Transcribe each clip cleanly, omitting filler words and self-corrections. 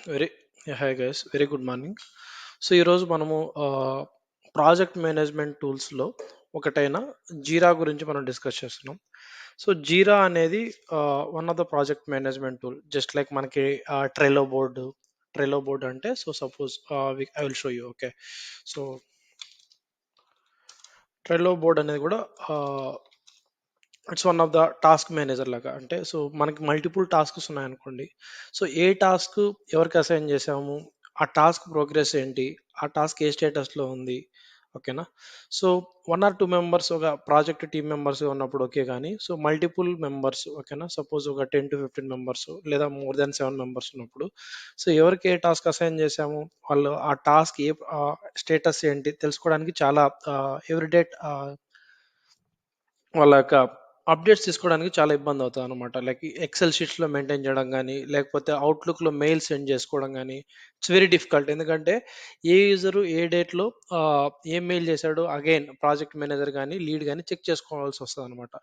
Very hi guys, very good morning. So ఈరోజు మనము project management టూల్స్లో ఒకటైన జీరా గురించి మనం డిస్కస్ చేస్తున్నాం. సో జీరా అనేది one of the project management tool, just like మనకి ట్రెలో బోర్డ్ అంటే, so suppose I will show you. Okay, so Trello board అనేది కూడా it's one of the task manager లాగా. అంటే సో మనకి మల్టిపుల్ టాస్క్స్ ఉన్నాయనుకోండి, so ఏ టాస్క్ ఎవరికి అసైన్ చేసాము, ఆ టాస్క్ ప్రోగ్రెస్ ఏంటి, ఆ టాస్క్ ఏ స్టేటస్లో ఉంది, ఓకేనా. సో 1 or 2 మెంబర్స్ ఒక ప్రాజెక్ట్ టీమ్ మెంబర్స్ ఉన్నప్పుడు ఓకే, కానీ సో మల్టిపుల్ మెంబర్స్, ఓకేనా, సపోజ్ ఒక 10 to 15 మెంబర్స్ లేదా మోర్ దెన్ 7 మెంబర్స్ ఉన్నప్పుడు, సో ఎవరికి ఏ టాస్క్ అసైన్ చేసాము, వాళ్ళు ఆ టాస్క్ ఏ స్టేటస్ ఏంటి తెలుసుకోవడానికి చాలా ఎవ్రీడే వాళ్ళ యొక్క అప్డేట్స్ తీసుకోవడానికి చాలా ఇబ్బంది అవుతుంది అనమాట. లైక్ ఎక్సెల్ షీట్స్లో మెయింటైన్ చేయడం కానీ, లేకపోతే అవుట్లుక్లో మెయిల్ సెండ్ చేసుకోవడం కానీ, ఇట్స్ వెరీ డిఫికల్ట్. ఎందుకంటే ఏ యూజరు ఏ డేట్లో ఏ మెయిల్ చేశాడు, అగైన్ ప్రాజెక్ట్ మేనేజర్ కానీ లీడ్ కానీ చెక్ చేసుకోవాల్సి వస్తుంది అనమాట.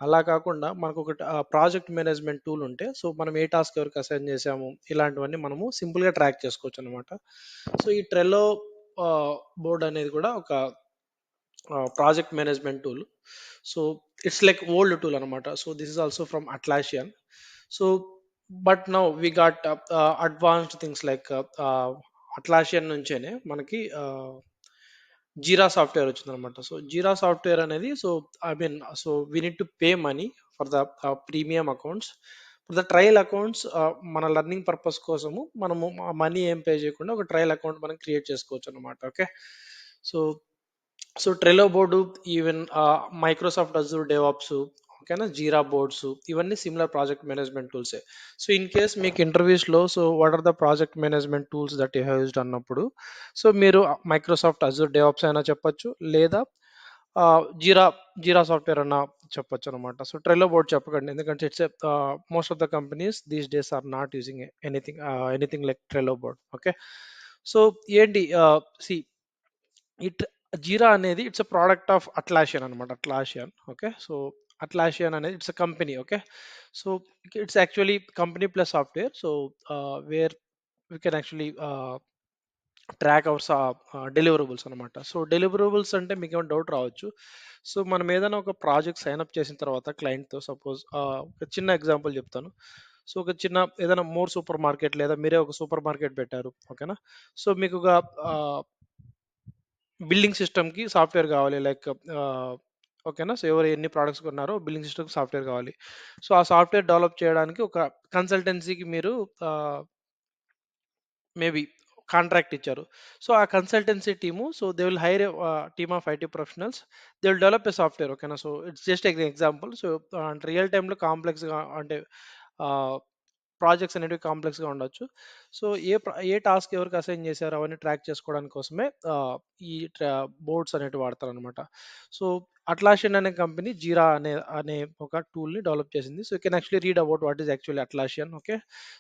అలా కాకుండా మనకు ఒక ప్రాజెక్ట్ మేనేజ్మెంట్ టూల్ ఉంటే, సో మనం ఏ టాస్క్ ఎవరికి అసైన్ చేసాము, ఇలాంటివన్నీ మనము సింపుల్గా ట్రాక్ చేసుకోవచ్చు అనమాట. సో ఈ ట్రెలో బోర్డ్ అనేది కూడా ఒక project management tool. So it's like old tool anamata. So this is also from Atlassian. So but now we got advanced things like Atlassian నుంచేనే మనకి జీరా సాఫ్ట్వేర్ వచ్చిందనమాట. సో జీరా సాఫ్ట్వేర్ అనేది, so I mean, so we need to pay money for the premium accounts. For the trial accounts మన learning purpose కోసము మనము ఆ money ఏం pay చేయకుండా ఒక ట్రయల్ అకౌంట్ మనం క్రియేట్ చేసుకోవచ్చు అనమాట. Okay, so so Trello board, even Microsoft Azure DevOps, ఓకేనా, జీరా బోర్డ్స్, ఇవన్నీ సిమిలర్ ప్రాజెక్ట్ మేనేజ్మెంట్ టూల్సే. సో ఇన్ కేస్ మీకు ఇంటర్వ్యూస్లో, so what are the project management tools that you have used అన్నప్పుడు, so మీరు మైక్రోసాఫ్ట్ అజూర్ డెవాప్స్ అయినా చెప్పొచ్చు, లేదా జీరా జీరా సాఫ్ట్వేర్ అన్న చెప్పొచ్చు అనమాట. సో ట్రెలో బోర్డ్ చెప్పకండి, ఎందుకంటే it's most of the companies these days are not using anything like Trello board. Okay, so ఏంటి సి ఇట్ జీరా అనేది it's a product of Atlassian అనమాట. Atlassian, okay. సో అట్లాషియన్ అనేది it's a company. Okay, so it's actually company plus software. So where we can actually track our deliverables అనమాట. So deliverables అంటే మీకు ఏమైనా doubt రావచ్చు. So మనం ఏదైనా ఒక ప్రాజెక్ట్ సైన్అప్ చేసిన తర్వాత క్లయింట్తో, సపోజ్ ఒక చిన్న ఎగ్జాంపుల్ చెప్తాను. సో ఒక చిన్న ఏదైనా మోర్ సూపర్ మార్కెట్, లేదా మీరే ఒక సూపర్ మార్కెట్ పెట్టారు, ఓకేనా. సో మీకు ఒక బిల్డింగ్ సిస్టమ్కి సాఫ్ట్వేర్ కావాలి, లైక్ ఓకేనా. సో ఎవరు ఎన్ని ప్రోడక్ట్స్ కొన్నారో బిల్డింగ్ సిస్టమ్ సాఫ్ట్వేర్ కావాలి. సో ఆ సాఫ్ట్వేర్ డెవలప్ చేయడానికి ఒక కన్సల్టెన్సీకి మీరు మేబీ కాంట్రాక్ట్ ఇచ్చారు. సో ఆ consultancy team, so they will hire team of IT professionals, they will develop a software, ఓకేనా. So it's just example. So అంటే రియల్ టైంలో కాంప్లెక్స్గా, అంటే ప్రాజెక్ట్స్ అనేవి కాంప్లెక్స్గా ఉండొచ్చు. సో ఏ టాస్క్ ఎవరికి అసైన్ చేశారు అవన్నీ ట్రాక్ చేసుకోవడానికి కోసమే ఈ బోర్డ్స్ అనేవి వాడతారనమాట. సో అట్లాషియన్ అనే కంపెనీ జీరా అనే అనే ఒక టూల్ని డెవలప్ చేసింది. So you can actually read about what is actually Atlassian. Okay,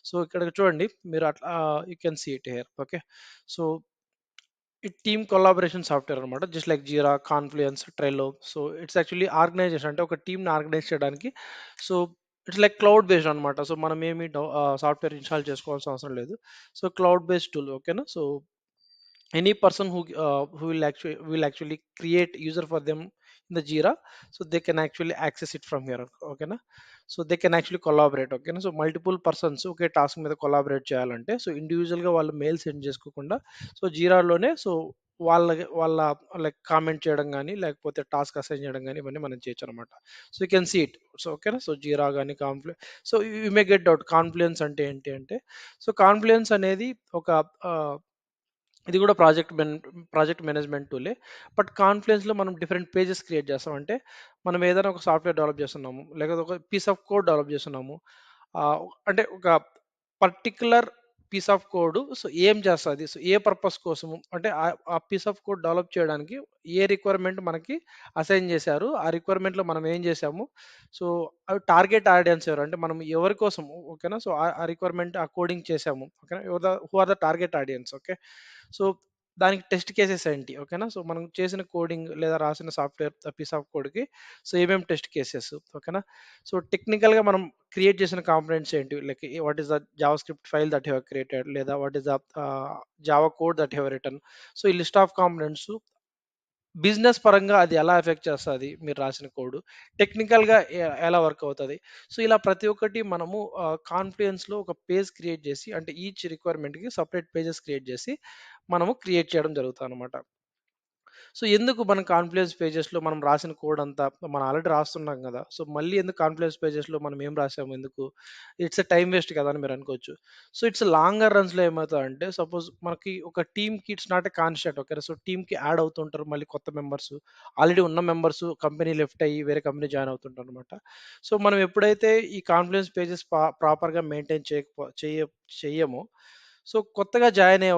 so ఇక్కడ చూడండి మీరు, అట్లా you can see it here. Okay, so ఈ టీమ్ కొలాబరేషన్ సాఫ్ట్వేర్ అనమాట, just like Jira, Confluence, Trello. So it's actually organization, అంటే ఒక టీమ్ని organize చేయడానికి. So it's like cloud based అనమాట. సో మనం ఏమి సాఫ్ట్వేర్ ఇన్స్టాల్ చేసుకోవాల్సిన అవసరం లేదు. సో క్లౌడ్ బేస్డ్ టూల్, ఓకేనా. So any person who will actually create user for them in the Jira, so they can actually access it from here. Okay na, so they can actually collaborate. Okay na, so multiple persons okay task మీద collaborate చేయాలంటే, so individual గా వాళ్ళు mail send చేసుకోకుండా, so జీరాలోనే, so వాళ్ళ like comment చేయడం కానీ, లేకపోతే task assign చేయడం కానీ, ఇవన్నీ మనం చేయొచ్చు అనమాట. So you can see it. So ఓకేనా, సో జీరా కానీ so you may get doubt Confluence అంటే ఏంటి అంటే, సో కాన్ఫ్లుయెన్స్ అనేది ఒక ఇది కూడా ప్రాజెక్ట్ మేనేజ్మెంట్ టూలే. బట్ కాన్ఫ్లుయెన్స్లో మనం డిఫరెంట్ పేజెస్ క్రియేట్ చేస్తాం. అంటే మనం ఏదైనా ఒక సాఫ్ట్వేర్ డెవలప్ చేస్తున్నాము, లేకపోతే ఒక పీస్ ఆఫ్ కోడ్ డెవలప్ చేస్తున్నాము. ఆ, అంటే ఒక particular piece of code, so ఏం చేస్తుంది, సో ఏ పర్పస్ కోసము, అంటే ఆ పీస్ ఆఫ్ కోడ్ డెవలప్ చేయడానికి ఏ రిక్వైర్మెంట్ మనకి అసైన్ చేశారు, ఆ రిక్వైర్మెంట్లో మనం ఏం చేసాము, సో అవి టార్గెట్ ఆడియన్స్ ఎవరు, అంటే మనం ఎవరి కోసం, ఓకేనా. సో ఆ రిక్వైర్మెంట్ ఆ కోడింగ్ చేసాము, ఓకేనా, who are the target audience. Okay, so దానికి టెస్ట్ కేసెస్ ఏంటి? ఓకేనా. సో, మనం చేసిన కోడింగ్ లేదా రాసిన సాఫ్ట్‌వేర్ పీస్ ఆఫ్ కోడ్‌కి సో, ఏమేం టెస్ట్ కేసెస్ ఓకేనా. సో, టెక్నికల్‌గా మనం క్రియేట్ చేసిన కాంపోనెంట్స్ ఏంటి? Like what is the JavaScript file that you have created లేదా what is the Java code that you have written. So, ఈ లిస్ట్ ఆఫ్ కాంపోనెంట్స్ బిజినెస్ పరంగా అది ఎలా ఎఫెక్ట్ చేస్తది మీరు రాసిన కోడ్? టెక్నికల్‌గా ఎలా వర్క్ అవుతది? సో, ఇలా ప్రతి ఒక్కటి మనము కాన్ఫిడెన్స్‌లో ఒక పేజ్ క్రియేట్ చేసి అంటే ఈచ్ రిక్వైర్మెంట్‌కి సెపరేట్ పేజెస్ క్రియేట్ చేసి మనము క్రియేట్ చేయడం జరుగుతదనమాట. సో, ఎందుకు మనం కాన్ఫ్లుయెన్స్ పేజెస్‌లో మనం రాసిన కోడ్ అంతా మనం ఆల్రెడీ రాస్తున్నాం గదా! సో, మళ్ళీ ఎందుకు కాన్ఫ్లుయెన్స్ పేజెస్‌లో మనం ఏం రాసాము ఎందుకు? ఇట్స్ ఎ టైమ్ వేస్ట్ కదా! అని మీరనుకోవచ్చు. సో, ఇట్స్ లాంగర్ రన్స్‌లో ఏమవుతదంటే సపోజ్ మనకి ఒక టీమ్‌కి ఇట్స్ నాట్ ఎ కాన్స్టెంట్ ఓకేనా. సో, టీమ్‌కి యాడ్ అవుతుంటారు మళ్ళీ కొత్త మెంబర్స్. ఆల్రెడీ ఉన్న మెంబర్స్ కంపెనీ లెఫ్ట్ అయ్యి వేరే కంపెనీ జాయిన్ అవుతుంటారనమాట. సో, మనం ఎప్పుడైతే ఈ కాన్ఫ్లుయెన్స్ పేజెస్ ప్రాపర్‌గా మెయింటైన్ చెయ్యమో సో, కొత్తగా జాయిన్ అయ్యే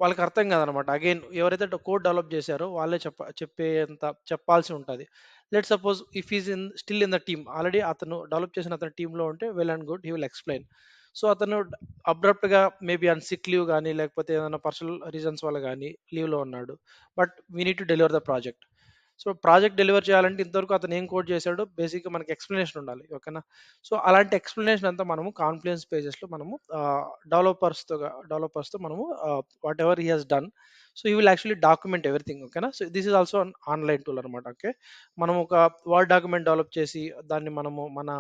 వాళ్ళకి అర్థం కాదనమాట. అగైన్ ఎవరైతే కోడ్ డెవలప్ చేశారో వాళ్ళే చెప్పేంత చెప్పాల్సి ఉంటది. Let's suppose if is still in the team. Already అతను డెవలప్ చేసిన అతని టీమ్‌లో ఉంటే well and good. He will explain. So, అతను అబ్రప్ట్‌గా మేబీ ఆన్ సిక్ లీవ్ గాని, లేకపోతే ఏదైనా పర్సనల్ రీజన్స్ వల్ల గాని లీవ్‌లో ఉన్నాడు. But we need to deliver the project. So, project deliver చేయాలంటే ఇంతవరకు అతను ఏం కోడ్ చేశాడో బేసిక్‌గా మనకి ఎక్స్‌ప్లనేషన్ ఉండాలి. ఓకేనా. సో, అలాంటి ఎక్స్‌ప్లనేషన్ అంతా మనము కాన్ఫ్లుయెన్స్ పేజెస్‌లో మనము డెవలపర్స్‌తో మనము whatever he has done. So, he will actually document everything ఓకేనా. So, this is also an online tool అనమాట. ఓకే. మనం ఒక వర్డ్ డాక్యుమెంట్ డెవలప్ చేసి దాన్ని మనము మన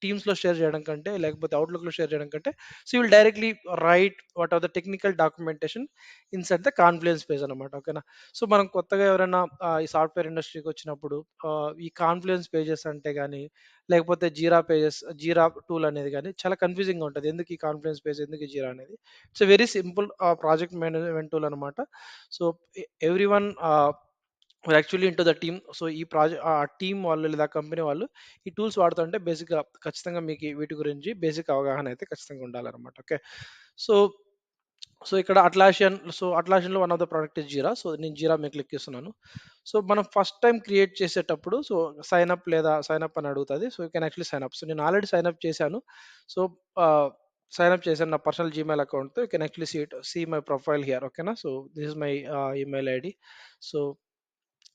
టీమ్స్‌లో షేర్ చేయడం కంటే, లేకపోతే అవుట్‌లుక్‌లో షేర్ చేయడం కంటే, so, you will directly write what are the technical documentation inside the Confluence page అనమాట. ఓకేనా. సో, మనం కొత్తగా ఎవరైనా ఈ సాఫ్ట్‌వేర్ ఇండస్ట్రీకొచ్చినప్పుడు ఈ కాన్ఫ్లుయెన్స్ పేజెస్ అంటే గాని, లేకపోతే జీరా టూల్ అనేది గాని చాలా కన్‌ఫ్యూజింగ్‌గా ఉంటది. ఎందుకు ఈ కాన్ఫ్లుయెన్స్ పేజ్, ఎందుకు ఈ జీరా అనేది. It's a very simple project management tool అనమాట. So, everyone actually into the team. So, ఈ టీమ్ వాళ్ళు లేదా కంపెనీ వాళ్ళు ఈ టూల్స్ వాడుతుంటే బేసిక్‌గా ఖచ్చితంగా మీకు వీటి గురించి బేసిక్ అవగాహన అయితే ఖచ్చితంగా ఉండాలనమాట. ఓకే. సో ఇక్కడ అట్లాషియన్‌లో one of the product is Jira. So, నేను జీరా మీద క్లిక్ చేస్తున్నాను. సో, మనం ఫస్ట్ టైమ్ క్రియేట్ చేసేటప్పుడు సో, సైన్ అప్ అని అడుగుతది. So, you can actually sign up. So, నేను ఆల్రెడీ సైన్ అప్ చేశాను. సో, ఆహ్, సైన్ అప్ చేశాను నా పర్సనల్ జీమెయిల్ అకౌంట్‌తో. You can actually see my profile here ఓకేనా. So, this is my email ID. So,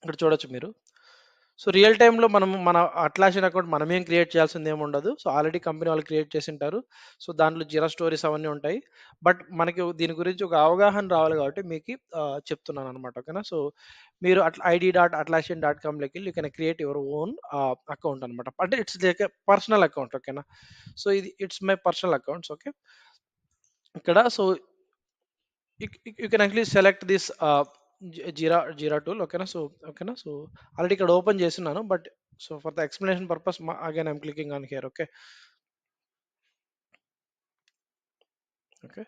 ఇక్కడ చూడొచ్చు మీరు. సో, రియల్ టైమ్‌లో మనము మన అట్లాసియన్ అకౌంట్ మనమేం క్రియేట్ చేయాల్సిందేముండదు. సో, ఆల్రెడీ కంపెనీ వాళ్ళు క్రియేట్ చేసుంటారు. సో, దాంట్లో జిరా స్టోరీస్ అవన్నీ ఉంటాయి. బట్ మనకి దీని గురించి ఒక అవగాహన రావాలి కాబట్టి మీకి చెప్తున్నాననమాట. ఓకేనా. సో, మీరు id.atlassian.com you can create your own account అనమాట. అంటే it's like a personal account ఓకేనా. సో, ఇది it's my personal accounts okay. ఇక్కడ so you can actually select this Jira tool ఓకేనా. సో ఓకేనా. సో ఆల్రెడీ ఇక్కడ ఓపెన్ చేస్తున్నాను. But so for the explanation purpose again I'm clicking on here okay. Okay.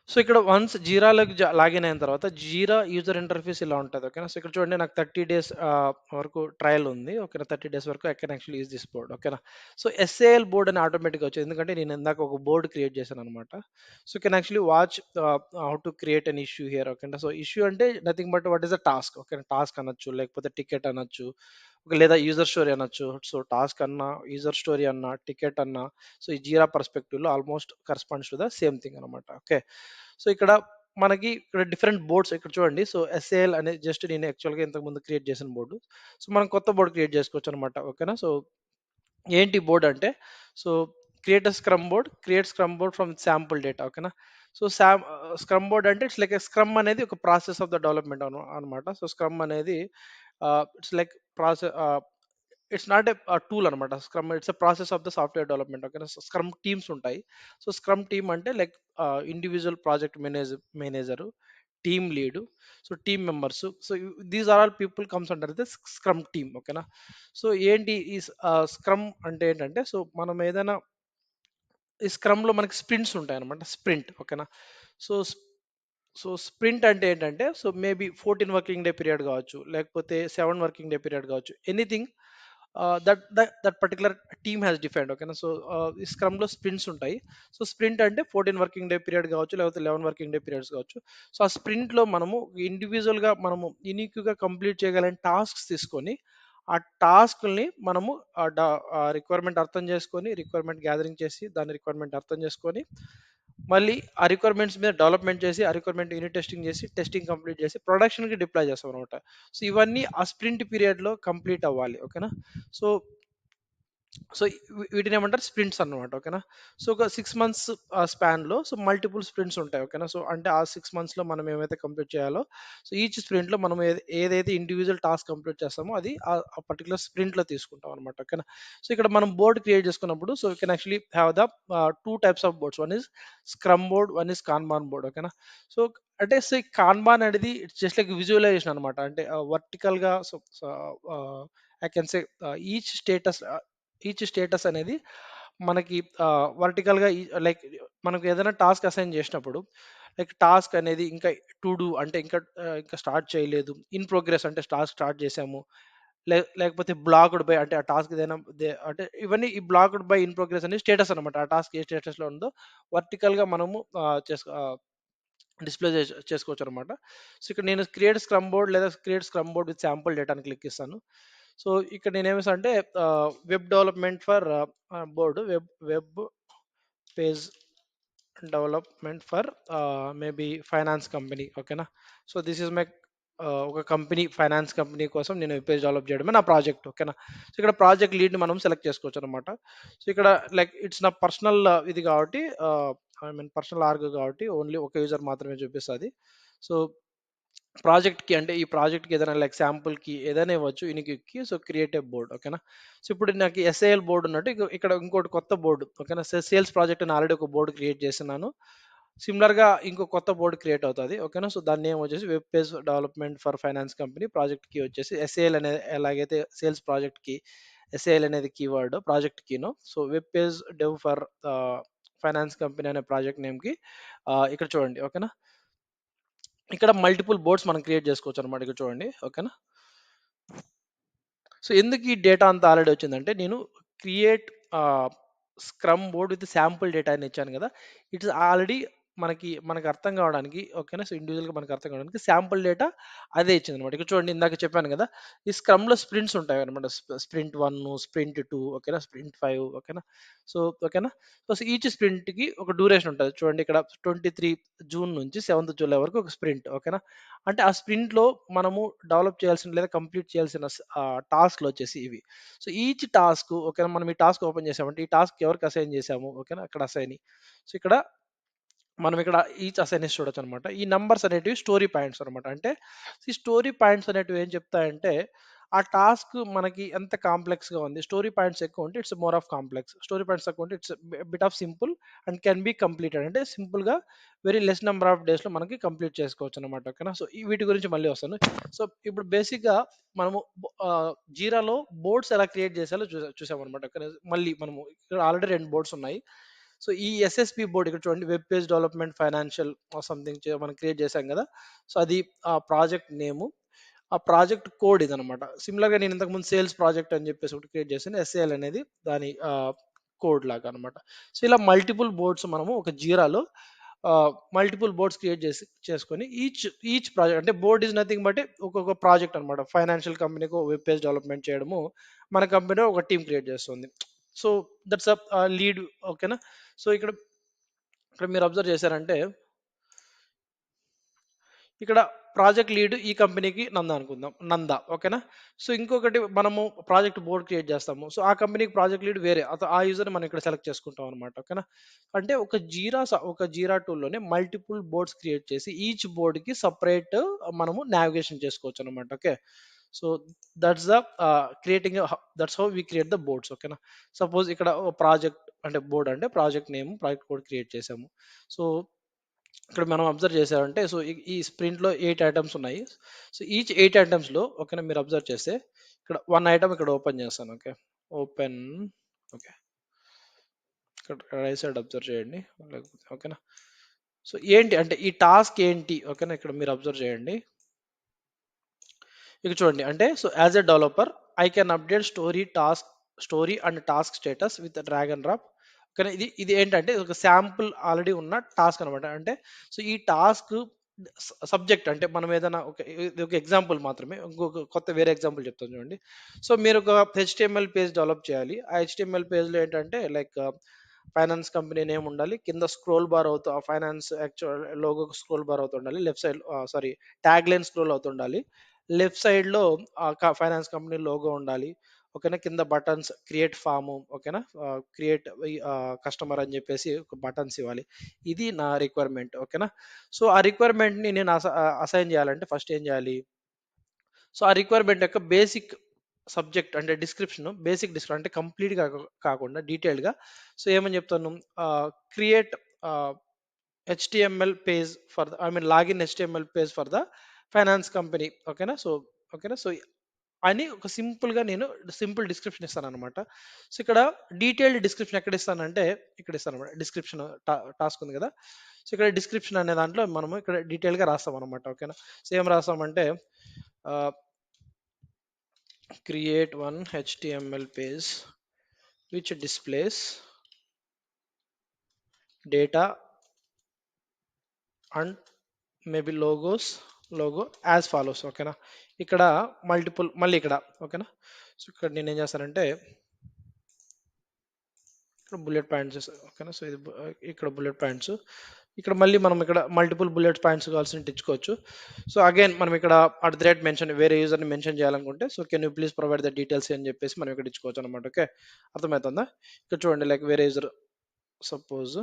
So ఇక్కడ once జీరాలోకి login అయిన తర్వాత జీరా user interface ఇలా ఉంటుంది ఓకేనా. సో ఇక్కడ చూడండి నాకు 30 డేస్ వరకు ట్రయల్ ఉంది ఓకేనా. 30 డేస్ వరకు I can actually use this board ఓకేనా. సో ఎస్ఏఎల్ బోర్డ్ అని ఆటోమేటిక్గా వచ్చింది ఎందుకంటే నేను ఇందాక ఒక బోర్డ్ క్రియేట్ చేశాను అనమాట. So can actually watch how to create an issue here okay. So issue అంటే nothing but what is the task okay. Task అనొచ్చు లేకపోతే టికెట్ అనొచ్చు లేదా యూజర్ స్టోరీ అనొచ్చు. సో టాస్క్ అన్నా యూజర్ స్టోరీ అన్నా టికెట్ అన్నా సో ఈ జీరా పర్స్పెక్టివ్లో almost corresponds to the same thing అనమాట ఓకే. సో ఇక్కడ మనకి ఇక్కడ డిఫరెంట్ బోర్డ్స్ ఇక్కడ చూడండి. సో ఎస్ఏఎల్ అనేది జస్ట్ నేను యాక్చువల్‌గా ఇంతకుముందు క్రియేట్ చేసిన బోర్డు. సో మనం కొత్త బోర్డ్ క్రియేట్ చేసుకోవచ్చు అనమాట. ఓకేనా. సో ఏంటి బోర్డ్ అంటే so create scrum board from sample data ఓకేనా. సో స్క్రమ్ బోర్డ్ అంటే ఇట్స్ లైక్ స్క్రమ్ అనేది ఒక ప్రాసెస్ ఆఫ్ ద డెవలప్మెంట్ అనమాట. సో స్క్రమ్ అనేది it's like process it's not a tool అనమాట. Scrum it's a process of the software development ఓకేనా. So, scrum teams ఉంటాయి. So, scrum team అంటే like individual project manager, team lead, so, team members. So, these are all people comes under the scrum team ఓకేనా. So, ఏంటి ఈ scrum అంటే ఏంటంటే so, మనం ఏదైనా ఈ స్క్రమ్‌లో మనకి స్ప్రింట్స్ ఉంటాయన్నమాట. స్ప్రింట్ ఓకేనా. సో, స్ప్రింట్ అంటే ఏంటంటే so maybe 14 working day period కావచ్చు, లేకపోతే 7 వర్కింగ్ డే పీరియడ్ కావచ్చు. Anything that particular team has defined ఓకేనా. సో ఈ స్క్రమ్‌లో స్ప్రింట్స్ ఉంటాయి. సో స్ప్రింట్ అంటే 14 వర్కింగ్ డే పీరియడ్ కావచ్చు, లేకపోతే 11 వర్కింగ్ డే పీరియడ్స్ కావచ్చు. సో ఆ స్ప్రింట్‌లో మనము ఇండివిడ్యువల్‌గా మనము యూనిక్‌గా కంప్లీట్ చేయగలిగిన టాస్క్స్ తీసుకొని ఆ టాస్క్‌ని మనము రిక్వైర్మెంట్ అర్థం చేసుకొని, రిక్వైర్మెంట్ గ్యాదరింగ్ చేసి, దాని రిక్వైర్మెంట్ అర్థం చేసుకొని, మళ్ళీ ఆ రిక్వైర్మెంట్స్ మీద డెవలప్‌మెంట్ చేసి, ఆ రిక్వైర్మెంట్ యూనిట్ టెస్టింగ్ చేసి, టెస్టింగ్ కంప్లీట్ చేసి, ప్రొడక్షన్‌కి డిప్లాయ్ చేస్తామనమాట. సో, ఇవన్నీ ఆ స్ప్రింట్ పీరియడ్‌లో కంప్లీట్ అవ్వాలి. ఓకేనా? సో, సో వీటిని ఏమంటారు స్ప్రింట్స్ అన్నమాట. ఓకేనా? సో ఒక 6 మంత్స్ స్పాన్లో సో మల్టిపుల్ స్ప్రింట్స్ ఉంటాయి. ఓకేనా? సో అంటే ఆ 6 మంత్స్లో మనం ఏమైతే కంప్లీట్ చేయాలో సో ఈచ్ స్ప్రింట్లో మనం ఏదైతే ఇండివిజువల్ టాస్క్ కంప్లీట్ చేస్తామో అది ఆ పర్టికులర్ స్ప్రింట్లో తీసుకుంటాం అనమాట. ఓకేనా? సో ఇక్కడ మనం బోర్డ్ క్రియేట్ చేసుకున్నప్పుడు so you can actually have the two types of boards. One is scrum board, one is Kanban board. ఓకేనా? సో అంటే సో ఈ కాన్బాన్ అనేది ఇట్స్ జస్ట్ లైక్ విజువలైజేషన్ అనమాట. అంటే వర్టికల్గా so I can say each status each status అనేది మనకి వర్టికల్గా లైక్ మనకు ఏదైనా టాస్క్ అసైన్ చేసినప్పుడు లైక్ టాస్క్ అనేది ఇంకా టు డూ అంటే ఇంకా స్టార్ట్ చేయలేదు, ఇన్ ప్రోగ్రెస్ అంటే టాస్క్ స్టార్ట్ చేసాము, లేకపోతే బ్లాక్డ్ బై అంటే ఆ టాస్క్ ఏదైనా అంటే ఇవన్నీ ఈ బ్లాక్డ్ బై ఇన్ ప్రోగ్రెస్ అనేది స్టేటస్ అనమాట. ఆ టాస్క్ ఏ స్టేటస్లో ఉందో వర్టికల్గా మనము డిస్ప్లే చేసుకోవచ్చు అనమాట. సో ఇక్కడ నేను క్రియేట్ స్క్రమ్ బోర్డ్ లేదా create scrum board with sample data అని క్లిక్ ఇస్తాను. సో ఇక్కడ నేనేమిస్తా అంటే web development for board web page development for maybe finance company. ఓకేనా? సో దిస్ ఇస్ మై ఒక కంపెనీ ఫైనాన్స్ కంపెనీ కోసం నేను వెబ్ పేజ్ డెవలప్ చేయడమే నా ప్రాజెక్ట్. ఓకేనా? సో ఇక్కడ ప్రాజెక్ట్ లీడ్ని మనం సెలెక్ట్ చేసుకోవచ్చు అనమాట. సో ఇక్కడ లైక్ ఇట్స్ నా పర్సనల్ ఇది కాబట్టి ఐ మీన్ పర్సనల్ ఆర్గ్ కాబట్టి ఓన్లీ ఒక యూజర్ మాత్రమే చూపిస్తుంది. సో ప్రాజెక్ట్‌కి అంటే ఈ ప్రాజెక్ట్‌కి ఏదైనా లైక్ శాంపుల్‌కి ఏదైనా ఇవ్వచ్చు యూనిక్‌కి. So create a board. ఓకేనా? సో ఇప్పుడు నాకు ఎస్ఏఎల్ బోర్డ్ ఉన్నట్టు ఇక్కడ ఇంకోటి కొత్త బోర్డ్. ఓకేనా? సేల్స్ ప్రాజెక్ట్ అని ఆల్రెడీ ఒక బోర్డ్ క్రియేట్ చేస్తున్నాను. సిమిలర్‌గా ఇంకో కొత్త బోర్డ్ క్రియేట్ అవుతది. ఓకేనా? సో దాని నేమ్ వచ్చేసి web page development for finance company. ప్రాజెక్ట్‌కి వచ్చేసి ఎస్ఏఎల్ అనేది ఎలాగైతే సేల్స్ ప్రాజెక్ట్‌కి ఎస్ఏఎల్ అనేది కీవర్డ్ ప్రాజెక్ట్ కీనో so web page dev for finance company అనే ప్రాజెక్ట్ నేమ్‌కి ఇక్కడ చూడండి. ఓకేనా? ఇక్కడ మల్టిపుల్ బోర్డ్స్ మనం క్రియేట్ చేసుకోవచ్చు అనమాట. ఇక్కడ చూడండి. ఓకేనా? సో ఎందుకు ఈ డేటా అంతా ఆల్రెడీ వచ్చిందంటే నేను create scrum board with sample data అని ఇచ్చాను కదా. ఇట్స్ ఆల్రెడీ మనకి అర్థం కావడానికి ఓకేనా. సో ఇండివిజువల్గా మనకు అర్థం కావడానికి శాంపుల్ డేటా అదే ఇచ్చింది అనమాట. ఇక్కడ చూడండి ఇందాక చెప్పాను కదా ఈ స్క్రమ్లో స్ప్రింట్స్ ఉంటాయి అనమాట. స్ప్రింట్ 1, స్ప్రింట్ 2 ఓకేనా, స్ప్రింట్ 5 ఓకేనా. సో ఓకేనా. సో ఈచ్ స్ప్రింట్కి ఒక డ్యూరేషన్ ఉంటుంది. చూడండి ఇక్కడ 23 జూన్ నుంచి 7th జూలై వరకు ఒక స్ప్రింట్. ఓకేనా. అంటే ఆ స్ప్రింట్‌లో మనము డెవలప్ చేయాల్సిన లేదా కంప్లీట్ చేయాల్సిన టాస్క్‌లు వచ్చేసి ఇవి. సో ఈచ్ టాస్క్ ఓకేనా. మనం ఈ టాస్క్ ఓపెన్ చేసామంటే ఈ టాస్క్ ఎవరికి అసైన్ చేసాము ఓకేనా. అక్కడ అసైన్. సో ఇక్కడ మనం ఇక్కడ ఈచ్ అసైనెస్ చూడొచ్చనమాట. ఈ నంబర్స్ అనేటివి స్టోరీ పాయింట్స్ అనమాట. అంటే ఈ స్టోరీ పాయింట్స్ అనేటివి ఏం చెప్తాయంటే, ఆ టాస్క్ మనకి ఎంత కాంప్లెక్స్‌గా ఉంది. స్టోరీ పాయింట్స్ ఎక్కువ ఉంటే it's more of complex. Story points తక్కువ ఉంటే it's bit of simple and can be completed. అంటే సింపుల్‌గా వెరీ లెస్ నంబర్ ఆఫ్ డేస్‌లో మనకి కంప్లీట్ చేసుకోవచ్చనమాట. ఓకేనా. సో ఈ వీటి గురించి మళ్ళీ వస్తాను. సో ఇప్పుడు బేసిక్‌గా మనము జీరాలో బోర్డ్స్ ఎలా క్రియేట్ చేసాలో చూసామనమాట. ఓకేనా. మళ్ళీ మనము ఇక్కడ ఆల్రెడీ 2 బోర్డ్స్ ఉన్నాయి. సో ఈ ఎస్ఎస్పి బోర్డ్ ఇక్కడ చూడండి web page development financial something మనం క్రియేట్ చేసాం కదా. సో అది ఆ ప్రాజెక్ట్ నేము, ఆ ప్రాజెక్ట్ కోడ్ ఇదనమాట. సిమిలర్గా నేను ఇంతకుముందు సేల్స్ ప్రాజెక్ట్ అని చెప్పేసి ఒకటి క్రియేట్ చేశాను. ఎస్ఏఎల్ అనేది దాని కోడ్ లాగా అనమాట. సో ఇలా మల్టిపుల్ బోర్డ్స్ మనము ఒక జీరాలో మల్టిపుల్ బోర్డ్స్ క్రియేట్ చేసుకొని ఈచ్ ఈచ్ ప్రాజెక్ట్ అంటే బోర్డ్ ఈజ్ నథింగ్ బట్ ఒక్కొక్క ప్రాజెక్ట్ అనమాట. ఫైనాన్షియల్ కంపెనీకి వెబ్ పేజ్ డెవలప్మెంట్ చేయడము మన కంపెనీ ఒక టీం క్రియేట్ చేస్తుంది. So that's a lead. ఓకేనా. సో ఇక్కడ ఇక్కడ మీరు అబ్జర్వ్ చేశారంటే ఇక్కడ ప్రాజెక్ట్ లీడ్ ఈ కంపెనీకి నంద అనుకుందాం. నంద ఓకేనా. సో ఇంకొకటి మనము ప్రాజెక్ట్ బోర్డ్ క్రియేట్ చేస్తాము. సో ఆ కంపెనీకి ప్రాజెక్ట్ లీడ్ వేరే ఆ యూజర్ మనం ఇక్కడ సెలెక్ట్ చేసుకుంటాం అనమాట. ఓకేనా. అంటే ఒక జీరా టూల్లోనే మల్టిపుల్ బోర్డ్స్ క్రియేట్ చేసి ఈచ్ బోర్డ్కి సపరేట్ మనము నావిగేషన్ చేసుకోవచ్చు అనమాట. Okay. So that's the creating that's how we create the boards. ఓకేనా. సపోజ్ ఇక్కడ ప్రాజెక్ట్ అంటే బోర్డ్ అంటే project name project code create చేసాము. సో ఇక్కడ మనం అబ్జర్వ్ చేసారంటే సో ఈ స్ప్రింట్లో 8 ఐటమ్స్ ఉన్నాయి. సో ఈచ్ 8 ఐటమ్స్‌లో ఓకేనా మీరు అబ్జర్వ్ చేస్తే ఇక్కడ 1 ఐటమ్ ఇక్కడ ఓపెన్ చేస్తాను. ఓకే. ఓపెన్. ఓకే. ఇక్కడ రైట్ సైడ్ అబ్జర్వ్ చేయండి. లేకపోతే ఓకేనా. సో ఏంటి అంటే ఈ టాస్క్ ఏంటి ఓకేనా ఇక్కడ మీరు అబ్జర్వ్ చేయండి. ఇక చూడండి అంటే so as a developer I can update story and task status with drag and drop. కానీ ఇది ఇది ఏంటంటే ఒక శాంపుల్ ఆల్రెడీ ఉన్న టాస్క్ అనమాట. అంటే సో ఈ టాస్క్ సబ్జెక్ట్ అంటే మనం ఏదైనా ఇది ఒక ఎగ్జాంపుల్ మాత్రమే. ఇంకొక కొత్త వేరే ఎగ్జాంపుల్ చెప్తాను చూడండి. సో మీరు ఒక హెచ్టీఎంఎల్ పేజ్ డెవలప్ చేయాలి. ఆ హెచ్టీఎంఎల్ పేజ్‌లో ఏంటంటే లైక్ ఫైనాన్స్ కంపెనీ నేమ్ ఉండాలి. కింద స్క్రోల్ బార్ అవుతూ ఆ finance actual logo scroll bar అవుతుండాలి. Left side sorry, tag line scroll అవుతుండాలి. లెఫ్ట్ సైడ్‌లో ఫైనాన్స్ కంపెనీ లోగో ఉండాలి. ఓకేనా. కింద బటన్స్ క్రియేట్ ఫార్మ్, ఓకేనా. క్రియేట్ కస్టమర్ అని చెప్పేసి ఒక బటన్స్ ఇవ్వాలి. ఇది నా రిక్వైర్మెంట్, ఓకేనా. సో ఆ రిక్వైర్మెంట్‌ని నేను అసైన్ చేయాలంటే ఫస్ట్ ఏం చేయాలి? సో ఆ రిక్వైర్మెంట్ యొక్క బేసిక్ సబ్జెక్ట్ అంటే డిస్క్రిప్షన్, బేసిక్ డిస్క్రిప్షన్ అంటే కంప్లీట్‌గా కాకుండా డీటెయిల్డ్‌గా. సో ఏమని చెప్తాను? Create HTML page for the login HTML page for the finance company, ఓకేనా. సో ఓకేనా. సో అని ఒక సింపుల్‌గా నేను సింపుల్ డిస్క్రిప్షన్ ఇస్తాననమాట. సో ఇక్కడ డీటెయిల్డ్ డిస్క్రిప్షన్ ఎక్కడ ఇస్తానంటే ఇక్కడ ఇస్తాననమాట. డిస్క్రిప్షన్ టాస్క్ ఉంది కదా! సో ఇక్కడ డిస్క్రిప్షన్ అనే దాంట్లో మనము ఇక్కడ డీటెయిల్‌గా రాస్తామనమాట. ఓకేనా. సో ఏం రాస్తామంటే ah, create one HTML page which displays data and maybe logo as follows, ఓకేనా. ఇక్కడ మళ్ళీ ఇక్కడ, ఓకేనా. సో ఇక్కడ నేనేం చేస్తానంటే ఇక్కడ బుల్లెట్ పాయింట్స్, ఓకేనా. సో ఇది ఇక్కడ బుల్లెట్ పాయింట్స్, ఇక్కడ మళ్ళీ మనం ఇక్కడ మల్టిపుల్ బుల్లెట్ పాయింట్స్ కావాల్సిన ఇచ్చుకోవచ్చు. సో అగైన్ మనం ఇక్కడ అట్ ద రేట్ మెన్షన్ వేరే యూజర్ని మెన్షన్ చేయాలనుకుంటే so can you please provide the details అని చెప్పేసి మనం ఇక్కడ ఇచ్చుకోవచ్చు అనమాట. ఓకే, అర్థమవుతుందా? ఇక్కడ చూడండి, లైక్ వేరే యూజర్ సపోజ్